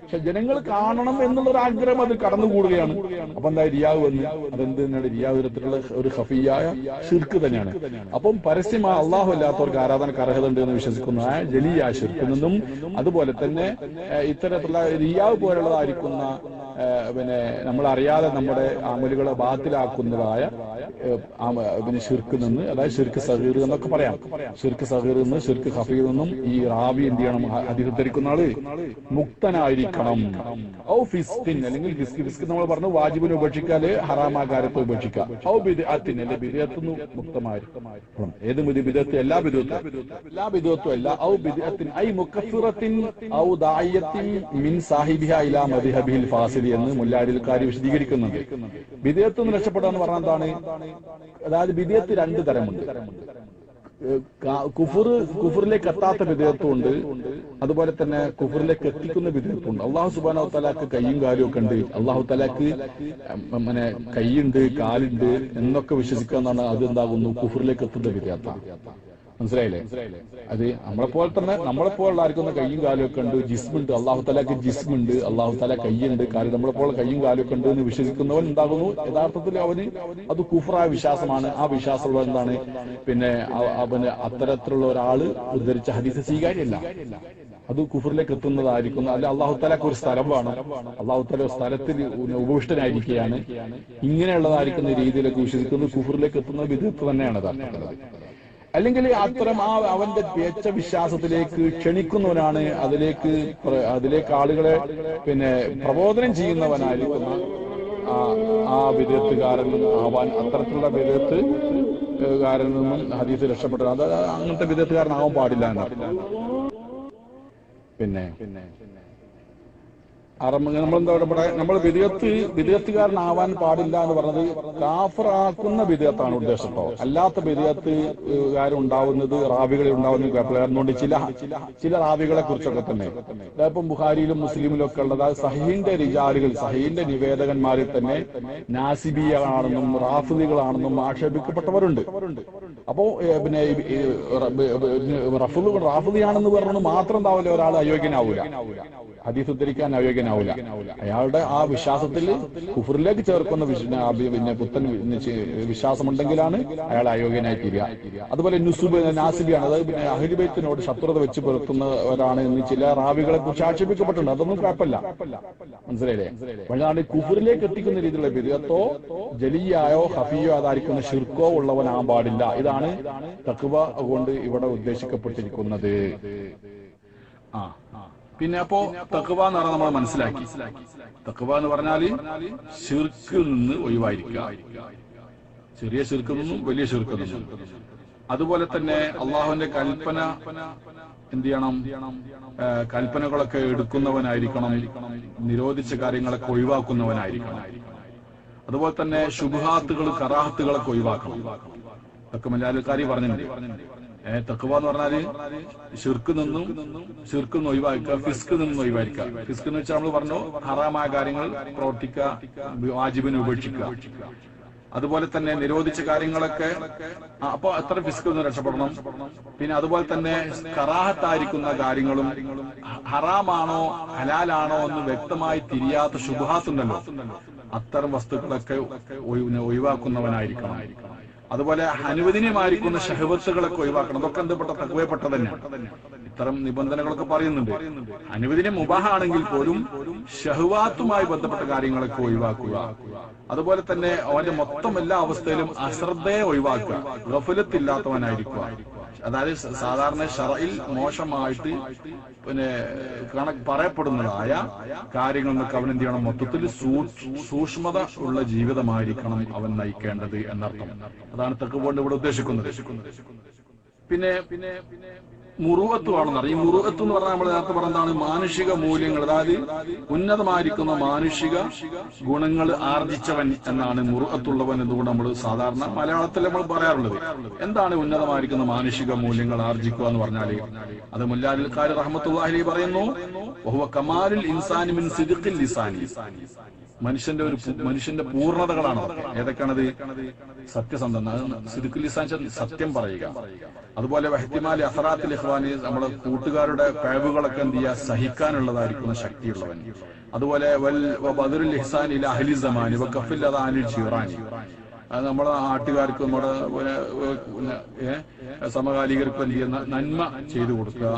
Speaker 1: പക്ഷെ ജനങ്ങൾ കാണണം എന്നുള്ളൊരു ആഗ്രഹം അത് കടന്നുകൂടുകയാണ്. അപ്പൊ എന്താ റിയാവ് വന്ന് അതെന്ത് തന്നെയാണ്? റിയാവ് തരത്തിലുള്ള ഒരു ഖഫിയായ ഷിർക്ക് തന്നെയാണ്. അപ്പം പരസ്യമായ അള്ളാഹു അല്ലാത്തവർക്ക് ആരാധനക്ക് അർഹത ഉണ്ട് എന്ന് വിശ്വസിക്കുന്ന ജലിയ ഷിർക്കിൽ നിന്നും, അതുപോലെ തന്നെ ഇത്തരത്തിലുള്ള റിയാവ് പോലുള്ളതായിരിക്കുന്ന പിന്നെ നമ്മൾ അറിയാതെ നമ്മുടെ അമലുകളെ ബാത്തിലാക്കുന്നതായ പിന്നെ ഷിർക്ക് നിന്ന്, അതായത് ഷിർക്ക് സഗീർ എന്നൊക്കെ പറയാം. ഷിർക്ക് സഗീർ നിന്ന്, ഷിർക്ക് ഖഫീൽ നിന്നും ഈ റാവി എന്ത് ചെയ്യണം? ഹദീസ് ഉദ്ധരിക്കുന്ന ആള് മുക്തനായിരിക്കണം. ഔ ഫിസ്കിൻ, അല്ലെങ്കിൽ ഫിസ്ക് നമ്മൾ പറഞ്ഞു വാജിബിനെ ഉപേക്ഷിക്കാല്, ഹറാമാകാരത്തെ ഉപേക്ഷിക്കുക. ഔ ബിദ്അത്തിൻ, അല്ലെ ബിദ്അത്തുന്നു മുക്തമായിരിക്കണം. ഏത് ബിദ്അത്ത്? എല്ലാ ബിദ്അത്തും അല്ല. ഔ ബിദ്അത്തിൻ ഐ മുകഫിറത്തിൻ ഔ ദാഇയത്തിൻ മിൻ സാഹിബിഹ ഇലാ മദ്ഹബിൽ ഫാസിൽ എന്ന് മുല്ലാരിൽ കാര്യം വിശദീകരിക്കുന്നുണ്ട്. ബിദ്അത്ത് നിന്ന് രക്ഷപ്പെടുക എന്ന് പറഞ്ഞാൽ എന്താണ്? അതായത് ബിദ്അത്ത് രണ്ട് തരമുണ്ട്. കുഫറിലേക്ക് എത്താത്ത ബിദ്അത്തുണ്ട്, അതുപോലെ തന്നെ കുഫറിലേക്ക് എത്തിക്കുന്ന ബിദ്അത്തുണ്ട്. അല്ലാഹു സുബ്ഹാനഹു വ തആലക്ക് കയ്യും കാലും ഒക്കെ ഉണ്ട്, അല്ലാഹു തആലക്ക് പിന്നെ കൈയുണ്ട് കാലുണ്ട് എന്നൊക്കെ വിശ്വസിക്കുക എന്നാണ്. അത് എന്താകുന്നു? കുഫറിലേക്ക് എത്തുന്ന ബിദ്അത്താണ്. മനസ്സിലായില്ലേ? അത് നമ്മളെപ്പോലുള്ള ആർക്കുന്ന കയ്യും കാലും ഒക്കെ ഉണ്ട്, ജിസ്മുണ്ട്. അല്ലാഹു തആലക്ക് ജിസ്മുണ്ട്, അല്ലാഹു തആല കയ്യുണ്ട്, കാര്യം നമ്മളെപ്പോലെ കയ്യും കാലും ഒക്കെ ഉണ്ട് എന്ന് വിശ്വസിക്കുന്നവൻ എന്താകുന്നു? യഥാർത്ഥത്തിൽ അവന് അത് കുഫറായ വിശ്വാസമാണ്. ആ വിശ്വാസമുള്ള എന്താണ്? പിന്നെ അവന് അത്തരത്തിലുള്ള ഒരാള് ഉദ്ധരിച്ച ഹദീസ് സ്വീകാര്യമല്ല, അത് കുഫറിലേക്ക് എത്തുന്നതായിരിക്കുന്നു. അല്ലെ അല്ലാഹു തആലക്ക് ഒരു സ്ഥലം വേണം, അല്ലാഹു തആല സ്ഥലത്തിൽ ഉപവിഷ്ടനായിരിക്കുകയാണ്, ഇങ്ങനെയുള്ളതായിരിക്കുന്ന രീതിയിലൊക്കെ വിശ്വസിക്കുന്നത് കുഫറിലേക്ക് എത്തുന്ന ബിദ്അത്ത് തന്നെയാണ് യഥാർത്ഥത്തിൽ. അല്ലെങ്കിൽ അത്തരം അവന്റെ പേച്ച വിശ്വാസത്തിലേക്ക് ക്ഷണിക്കുന്നവനാണ്, അതിലേക്ക് ആളുകളെ പിന്നെ പ്രബോധനം ചെയ്യുന്നവനായിരിക്കുന്ന ആ ബിദ്അത്തുകാരൻ ആവാൻ, അത്തരത്തിലുള്ള ബിദ്അത്തുകാരനിൽ നിന്നും ഹദീസ് രക്ഷപ്പെട്ടത്. അത് അങ്ങനത്തെ ബിദ്അത്തുകാരനാവാൻ പാടില്ല എന്നർത്ഥം. പിന്നെ നമ്മളെന്താ ഇവിടെ നമ്മൾ വിദേഹത്തുകാരനാവാൻ പാടില്ല എന്ന് പറഞ്ഞത് കാഫറാക്കുന്ന വിദേഹത്താണ് ഉദ്ദേശിച്ചോ. അല്ലാത്ത വിദേഹത്തുകാരുണ്ടാവുന്നത് റാവികളിൽ ഉണ്ടാവുന്നത് അതുകൊണ്ട് ചില റാവികളെ കുറിച്ചൊക്കെ തന്നെ ഇപ്പം ബുഖാരിയിലും മുസ്ലിമിലും ഒക്കെ ഉള്ളത് സഹീന്റെ റിജാലുകൾ സഹീന്റെ നിവേദകന്മാരിൽ തന്നെ നാസിബിയാണെന്നും റാഫിദികളാണെന്നും ആക്ഷേപിക്കപ്പെട്ടവരുണ്ട്. അപ്പോ പിന്നെ റാഫിദിയാണെന്ന് പറഞ്ഞത് മാത്രം എന്താവില്ല ഒരാൾ അയോഗ്യനാവൂല, ഹദീസ് ഉദ്ധരിക്കാൻ അയോഗ്യനാവില്ല. അയാളുടെ ആ വിശ്വാസത്തിൽ കുഫറിലേക്ക് ചേർക്കുന്ന പിന്നെ പുത്തൻ വിശ്വാസമുണ്ടെങ്കിലാണ് അയാൾ അയോഗ്യനായി തീരുക. അതുപോലെ നാസിബിയാണ്, അതായത് പിന്നെ അഹ്ലു ബൈത്തിനോട് ശത്രുത വെച്ച് പുലർത്തുന്നവരാണ് എന്ന് ചില റാവികളെ കുറിച്ച് ആക്ഷേപിക്കപ്പെട്ടിട്ടുണ്ട്. അതൊന്നും കുഴപ്പമില്ല, മനസ്സിലായില്ലേ? പക്ഷേ കുഫറിലേക്ക് എത്തിക്കുന്ന രീതിയിലുള്ള ബിദ്അത്തോ ജലിയായോ ഹഫിയോ അതായിരിക്കുന്ന ഷിർക്കോ ഉള്ളവനാകാൻ പാടില്ല. ഇതാണ് തഖ്വ കൊണ്ട് ഇവിടെ ഉദ്ദേശിക്കപ്പെട്ടിരിക്കുന്നത്. പിന്നെ അപ്പോ തഖ്വ എന്ന് പറഞ്ഞാൽ നമ്മൾ മനസ്സിലാക്കി, തഖ്വ എന്ന് പറഞ്ഞാല് ശിർക്കിൽ നിന്ന് ഒഴിവായിരിക്കുക, ചെറിയ ശിർക്കിൽ നിന്നും വലിയ ശിർക്കിൽ നിന്നും. അതുപോലെ തന്നെ അള്ളാഹുവിന്റെ കൽപ്പന എന്ത് ചെയ്യണം, കൽപ്പനകളൊക്കെ എടുക്കുന്നവനായിരിക്കണം, നിരോധിച്ച കാര്യങ്ങളൊക്കെ ഒഴിവാക്കുന്നവനായിരിക്കണം. അതുപോലെ തന്നെ ശുബ്ഹാത്തുകൾ കറാഹത്തുകളൊക്കെ ഒഴിവാക്കണം. ഇതൊക്കെ മലയാളക്കാരി പറഞ്ഞിട്ടുണ്ട്. തഖ്വ എന്ന് പറഞ്ഞാല് ശിർക്ക് നിന്നും ഒഴിവാക്കുക, ഫിസ്ക് നിന്നും ഒഴിവാക്കുക. ഫിസ്ക് എന്ന് വെച്ചാൽ നമ്മൾ പറഞ്ഞു ഹറാമായ കാര്യങ്ങൾ പ്രവർത്തിക്കുക, വാജിബിനെ ഉപേക്ഷിക്കുക. അതുപോലെ തന്നെ നിരോധിച്ച കാര്യങ്ങളൊക്കെ, അപ്പൊ എത്ര ഫിസ്കിൽ നിന്ന് രക്ഷപ്പെടണം. പിന്നെ അതുപോലെ തന്നെ കറാഹത്തായിരിക്കുന്ന കാര്യങ്ങളും ഹറാമാണോ ഹലാലാണോ എന്ന് വ്യക്തമായി തിരിയാത്ത ശുബ്ഹാത്തുണ്ടല്ലോ, അത്തരം വസ്തുക്കളൊക്കെ ഒഴിവാക്കുന്നവനായിരിക്കണം. അതുപോലെ അനുവദനീയമായിരിക്കുന്ന ഷഹവത്തുകളൊക്കെ ഒഴിവാക്കണം. അതൊക്കെ എന്തുപെട്ട തഖ്വയപ്പെട്ട തന്നെ. ഇത്തരം നിബന്ധനകളൊക്കെ പറയുന്നുണ്ട്. അനുവദനീയം മുബാഹാണെങ്കിൽ പോലും ഷഹ്വാത്തുമായി ബന്ധപ്പെട്ട കാര്യങ്ങളൊക്കെ ഒഴിവാക്കുക. അതുപോലെ തന്നെ അവന്റെ മൊത്തം എല്ലാ അവസ്ഥയിലും അശ്രദ്ധയെ ഒഴിവാക്കുക, ഗഫലത്തില്ലാത്തവനായിരിക്കുക. അതായത് സാധാരണ ശറഇൽ മോശമായിട്ട് പിന്നെ പറയപ്പെടുന്നതായ കാര്യങ്ങളിൽ നിന്നൊക്കെ അവൻ എന്ത് ചെയ്യണം, മൊത്തത്തിൽ സൂക്ഷ്മത ഉള്ള ജീവിതമായിരിക്കണം അവൻ നയിക്കേണ്ടത് എന്നർത്ഥം. അതാണ് തഖ്വ കൊണ്ട് ഇവിടെ ഉദ്ദേശിക്കുന്നത്. പിന്നെ മുറുവത്തുവാണെന്ന് അറിയും. മുറുവത്ത് എന്ന് പറഞ്ഞാൽ നമ്മൾ നേരത്തെ പറഞ്ഞതാണ് മാനുഷിക മൂല്യങ്ങൾ, അതായത് ഉന്നതമായിരിക്കുന്ന മാനുഷിക ഗുണങ്ങൾ ആർജിച്ചവൻ എന്നാണ് മുറുവത്തുള്ളവൻ എന്നുകൊണ്ട് നമ്മൾ സാധാരണ മലയാളത്തിൽ നമ്മൾ പറയാറുള്ളത്. എന്താണ് ഉന്നതമായിരിക്കുന്ന മാനുഷിക മൂല്യങ്ങൾ ആർജിക്കുക എന്ന് പറഞ്ഞാല് അത് മുല്ലാലിൽ ഖാരി റഹ്മത്തുള്ളാഹി അലൈഹി പറയുന്നു, വഹുവ കമാലുൽ ഇൻസാനി മിൻ സിദ്ഖിൽ ലിസാനി. മനുഷ്യന്റെ പൂർണ്ണതകളാണ്. ഏതൊക്കെയാണത്? സത്യസന്ധത, സിദ്ഖുൽ ലിസാൻ സത്യം പറയുക. അതുപോലെ വഹ്തിമാലി അസറാത്തിൽ ഇഖ്വാനി, നമ്മുടെ കൂട്ടുകാരുടെ പിഴവുകളൊക്കെ എന്ത് ചെയ്യുക, സഹിക്കാനുള്ളതായിരിക്കുന്ന ശക്തിയുള്ളവൻ. അതുപോലെ ബദറുൽ ഇഹ്സാൻ ഇലാ അഹ്ലി സമാനി വകഫിൽ അദാനിൽ ജിറാനി, അത് നമ്മുടെ നാട്ടുകാർക്ക് നമ്മുടെ സമകാലികർക്ക് വലിയ നന്മ ചെയ്തു കൊടുക്കുക.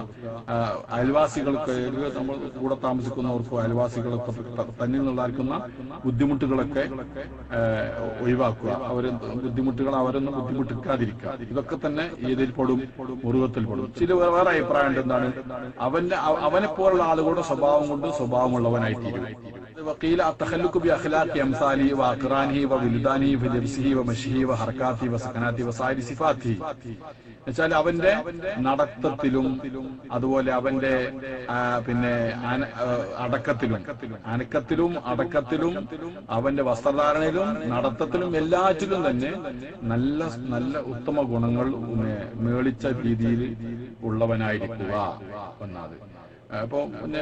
Speaker 1: അയൽവാസികൾക്ക്, നമ്മൾ കൂടെ താമസിക്കുന്നവർക്കും അയൽവാസികൾക്ക് തന്നിൽ നിന്നുണ്ടായിരിക്കുന്ന ബുദ്ധിമുട്ടുകളൊക്കെ ഒഴിവാക്കുക, ബുദ്ധിമുട്ടുകൾ അവരൊന്നും ബുദ്ധിമുട്ടിക്കാതിരിക്കുക. ഇതൊക്കെ തന്നെ ഇതിൽ പെടും, മുറുവത്തിൽ പെടും. ചില വേറെ അഭിപ്രായം എന്താണ്, അവനെ പോലുള്ള ആളുകളുടെ സ്വഭാവം കൊണ്ട് സ്വഭാവമുള്ളവനായിത്തീരും. وقيل التخلق بأخلاق أمثاله وأقرانه وولدانه ولبسه ومشيه وحركاته وسكناته وسائر صفاته. എന്നുവെച്ചാൽ അവന്റെ നടത്തത്തിലും അതുപോലെ അവന്റെ പിന്നെ അനക്കത്തിലും അടക്കത്തിലും അവന്റെ വസ്ത്രധാരണയിലും നടത്തത്തിലും എല്ലാറ്റിലും തന്നെ നല്ല നല്ല ഉത്തമ ഗുണങ്ങൾ മേളിച്ച രീതിയിൽ ഉള്ളവനായിരിക്കുക എന്നാണ്. അപ്പൊ പിന്നെ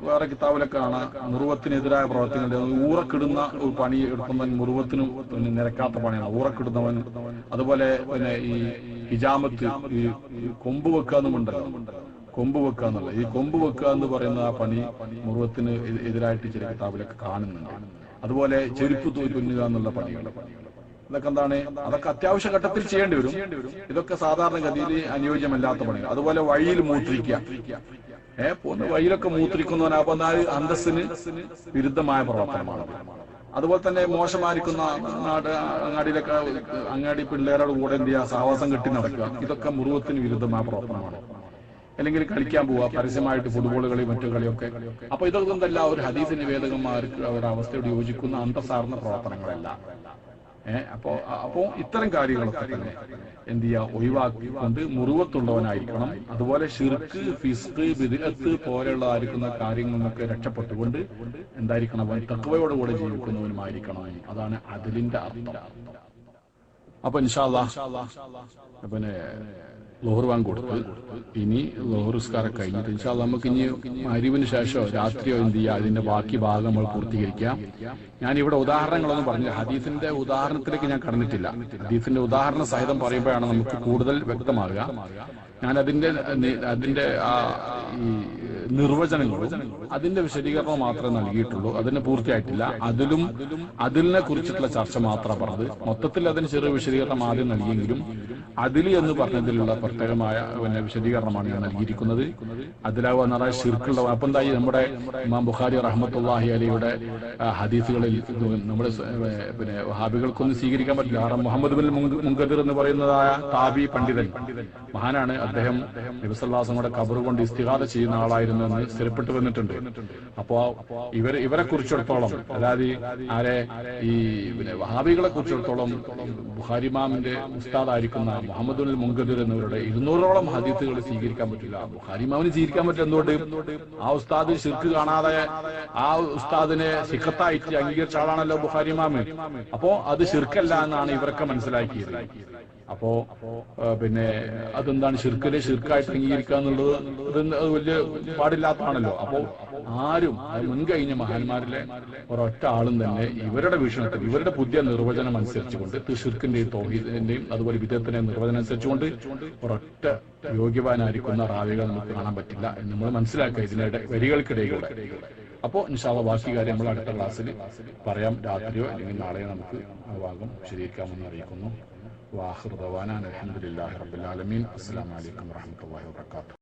Speaker 1: വേറെ കിതാബിലൊക്കെ കാണാം മുറുവത്തിനെതിരായ പ്രവർത്തനങ്ങൾ. ഊറക്കിടുന്ന ഒരു പണി എടുക്കുന്നവൻ മുറുവത്തിനും നിരക്കാത്ത പണിയാണ് ഊറക്കിടുന്നവൻ. അതുപോലെ പിന്നെ ഈ ഹിജാമത്ത്, ഈ കൊമ്പ് വെക്കുക എന്നുണ്ടല്ലോ, കൊമ്പ് വെക്കുക എന്നുള്ള ഈ കൊമ്പ് വെക്കുക എന്ന് പറയുന്ന ആ പണി മുറുവത്തിന് എതിരായിട്ട് ചില കിതാബിലൊക്കെ കാണുന്നുണ്ട്. അതുപോലെ ചെരുപ്പ് തുന്നുക എന്നുള്ള പണികൾ, ഇതൊക്കെ എന്താണ്, അതൊക്കെ അത്യാവശ്യ ഘട്ടത്തിൽ ചെയ്യേണ്ടി വരും. ഇതൊക്കെ സാധാരണഗതിയിൽ അനുയോജ്യമല്ലാത്ത പണികൾ. അതുപോലെ വഴിയിൽ മൂത്രിക്കുക, പോകുന്ന വഴിയിലൊക്കെ മൂത്രിക്കുന്നവനാകുമ്പോൾ അന്തസ്സിന് വിരുദ്ധമായ പ്രവർത്തനമാണ്. അതുപോലെ തന്നെ മോശമായിരിക്കുന്ന അങ്ങാടിയിലൊക്കെ അങ്ങാടി പിള്ളേരുടെ കൂടെ എന്ത് ചെയ്യുക, സാവാസം കെട്ടി നടക്കുക, ഇതൊക്കെ മുറുവത്തിന് വിരുദ്ധമായ പ്രവർത്തനമാണ്. അല്ലെങ്കിൽ കളിക്കാൻ പോവുക പരസ്യമായിട്ട്, ഫുട്ബോൾ കളി മറ്റു കളിയൊക്കെ. അപ്പൊ ഇതൊക്കെ എന്തല്ല ഒരു ഹദീസ് നിവേദകന്മാർക്ക് അവരുടെ അവസ്ഥയോട് യോജിക്കുന്ന അന്തസ്സാർന്ന പ്രവർത്തനങ്ങളല്ല. അപ്പോ ഇത്തരം കാര്യങ്ങളൊക്കെ തന്നെ എന്ത് ചെയ്യുക, ഒഴിവാക്കിക്കൊണ്ട് മുറുവത്തുള്ളവനായിരിക്കണം. അതുപോലെ ഷിർക്ക്, ഫിസ്ക്, ബിദ്അത്ത് പോലെയുള്ളതായിരിക്കുന്ന കാര്യങ്ങളിൽ നിന്നൊക്കെ രക്ഷപ്പെട്ടുകൊണ്ട് എന്തായിരിക്കണം, അവൻ തഖ്വയോടുകൂടെ ജീവിക്കുന്നവനുമായിരിക്കണം. അതാണ് അദ്ലിന്റെ അർത്ഥം. അപ്പൊ ഇൻഷാ അല്ലാഹ് പിന്നെ ളുഹർ ബാങ്ക് കൊടുത്ത് ഇനി ളുഹർ നിസ്കാരം കഴിഞ്ഞിട്ട് ഇൻഷാ അല്ലാഹ് നമുക്ക് ഇനി മഗ്‌രിബിന് ശേഷമോ രാത്രിയോ എന്ത് ചെയ്യുക, അതിന്റെ ബാക്കി ഭാഗം നമ്മൾ പൂർത്തീകരിക്കാം. ഞാനിവിടെ ഉദാഹരണങ്ങളൊന്നും പറഞ്ഞില്ല, ഹദീസിന്റെ ഉദാഹരണത്തിലേക്ക് ഞാൻ കടന്നിട്ടില്ല. ഹദീസിന്റെ ഉദാഹരണ സഹിതം പറയുമ്പോഴാണ് നമുക്ക് കൂടുതൽ വ്യക്തമാകുക. ഞാൻ അതിന്റെ ഈ നിർവചനങ്ങളും അതിന്റെ വിശദീകരണവും മാത്രമേ നൽകിയിട്ടുള്ളൂ. അതിന് പൂർത്തിയായിട്ടില്ല. അതിലിനെ കുറിച്ചിട്ടുള്ള ചർച്ച മാത്രമാണ് പറഞ്ഞത്. മൊത്തത്തിൽ അതിന് ചെറിയ വിശദീകരണം ആദ്യം നൽകിയെങ്കിലും അതിൽ എന്ന് പറഞ്ഞതിലുള്ള പ്രത്യേകമായ വിശദീകരണമാണ് ഞാൻ നൽകിയിരിക്കുന്നത്. അതിലാവുക എന്ന് പറഞ്ഞാൽ ഷിർക്കുള്ള. അപ്പൊ എന്തായി, നമ്മുടെ ഇമാം ബുഖാരി റഹ്മത്തുള്ളാഹി അലൈഹിയുടെ ഹദീസുകളിൽ നമ്മുടെ പിന്നെ വഹാബികൾക്കൊന്നും സ്വീകരിക്കാൻ പറ്റില്ല. കാരണം മുഹമ്മദ് ബിൻ മുൻകദിർ എന്ന് പറയുന്നതായ താബി പണ്ഡിതൻ മഹാനാണ്. അദ്ദേഹം നബി സല്ലല്ലാഹു അലൈഹി വസല്ലമയുടെ ഖബർ കൊണ്ട് ഇസ്തിഗാഥ ചെയ്യുന്ന ആളായിരുന്നു എന്ന് സ്ഥിരപ്പെട്ടു വന്നിട്ടുണ്ട്. അപ്പോ ഇവരെ കുറിച്ചിടത്തോളം, അതായത് ആരെ, ഈ പിന്നെ വഹാബികളെ കുറിച്ചിടത്തോളം ബുഖാരി ഇമാമിന്റെ ഉസ്താദായിരിക്കുന്ന മുഹമ്മദ് ബിൻ മുൻകദിർ എന്നിവരുടെ 200ഓളം ഹദീസുകൾ സ്വീകരിക്കാൻ പറ്റില്ല. ബുഖാരി ഇമാമിന് സ്വീകരിക്കാൻ പറ്റില്ല. എന്തുകൊണ്ട്? ആ ഉസ്താദ് ശിർക്ക് കാണാതെ ആ ഉസ്താദിനെ സിഖത്തായിട്ട് അംഗീകരിച്ച ആളാണല്ലോ ബുഖാരി ഇമാമ്. അപ്പോ അത് ശിർക്കല്ല എന്നാണ് ഇവരൊക്കെ മനസ്സിലാക്കിയത്. അപ്പോ പിന്നെ അതെന്താണ്, ഷിർക്കായിട്ട് അംഗീകരിക്കുക എന്നുള്ളത് അത് വലിയ പാടില്ലാത്തതാണല്ലോ. അപ്പോ ആരും മുൻകഴിഞ്ഞ മഹാന്മാരിലെ ഒരൊറ്റ ആളും തന്നെ ഇവരുടെ വീക്ഷണത്തിൽ, ഇവരുടെ പുതിയ നിർവചനം അനുസരിച്ചുകൊണ്ട്, ഷിർക്കിന്റെയും തൗഹീദിന്റെയും അതുപോലെ വിദഗ്ധത്തിന്റെയും നിർവചനം അനുസരിച്ചുകൊണ്ട് ഒരൊറ്റ യോഗ്യവാനായിരിക്കുന്ന റാവികൾ നമുക്ക് കാണാൻ പറ്റില്ല എന്ന് നമ്മൾ മനസ്സിലാക്കുക ഇതിനിടെ വരികൾക്കിടയിലൂടെ. അപ്പോ ഇൻഷാ അല്ലാഹ് ബാക്കി കാര്യം നമ്മൾ അടുത്ത ക്ലാസ്സിൽ പറയാം. രാത്രിയോ അല്ലെങ്കിൽ നാളെയോ നമുക്ക് ആ ഭാഗം വിശദീകരിക്കാമെന്ന് അറിയിക്കുന്നു. വാഹിർ ദവാന അൽഹംദുലില്ലാഹി റബ്ബിൽ ആലമീൻ. അസ്സലാമു അലൈക്കും വറഹ്മത്തുള്ളാഹി വബറകാതുഹു.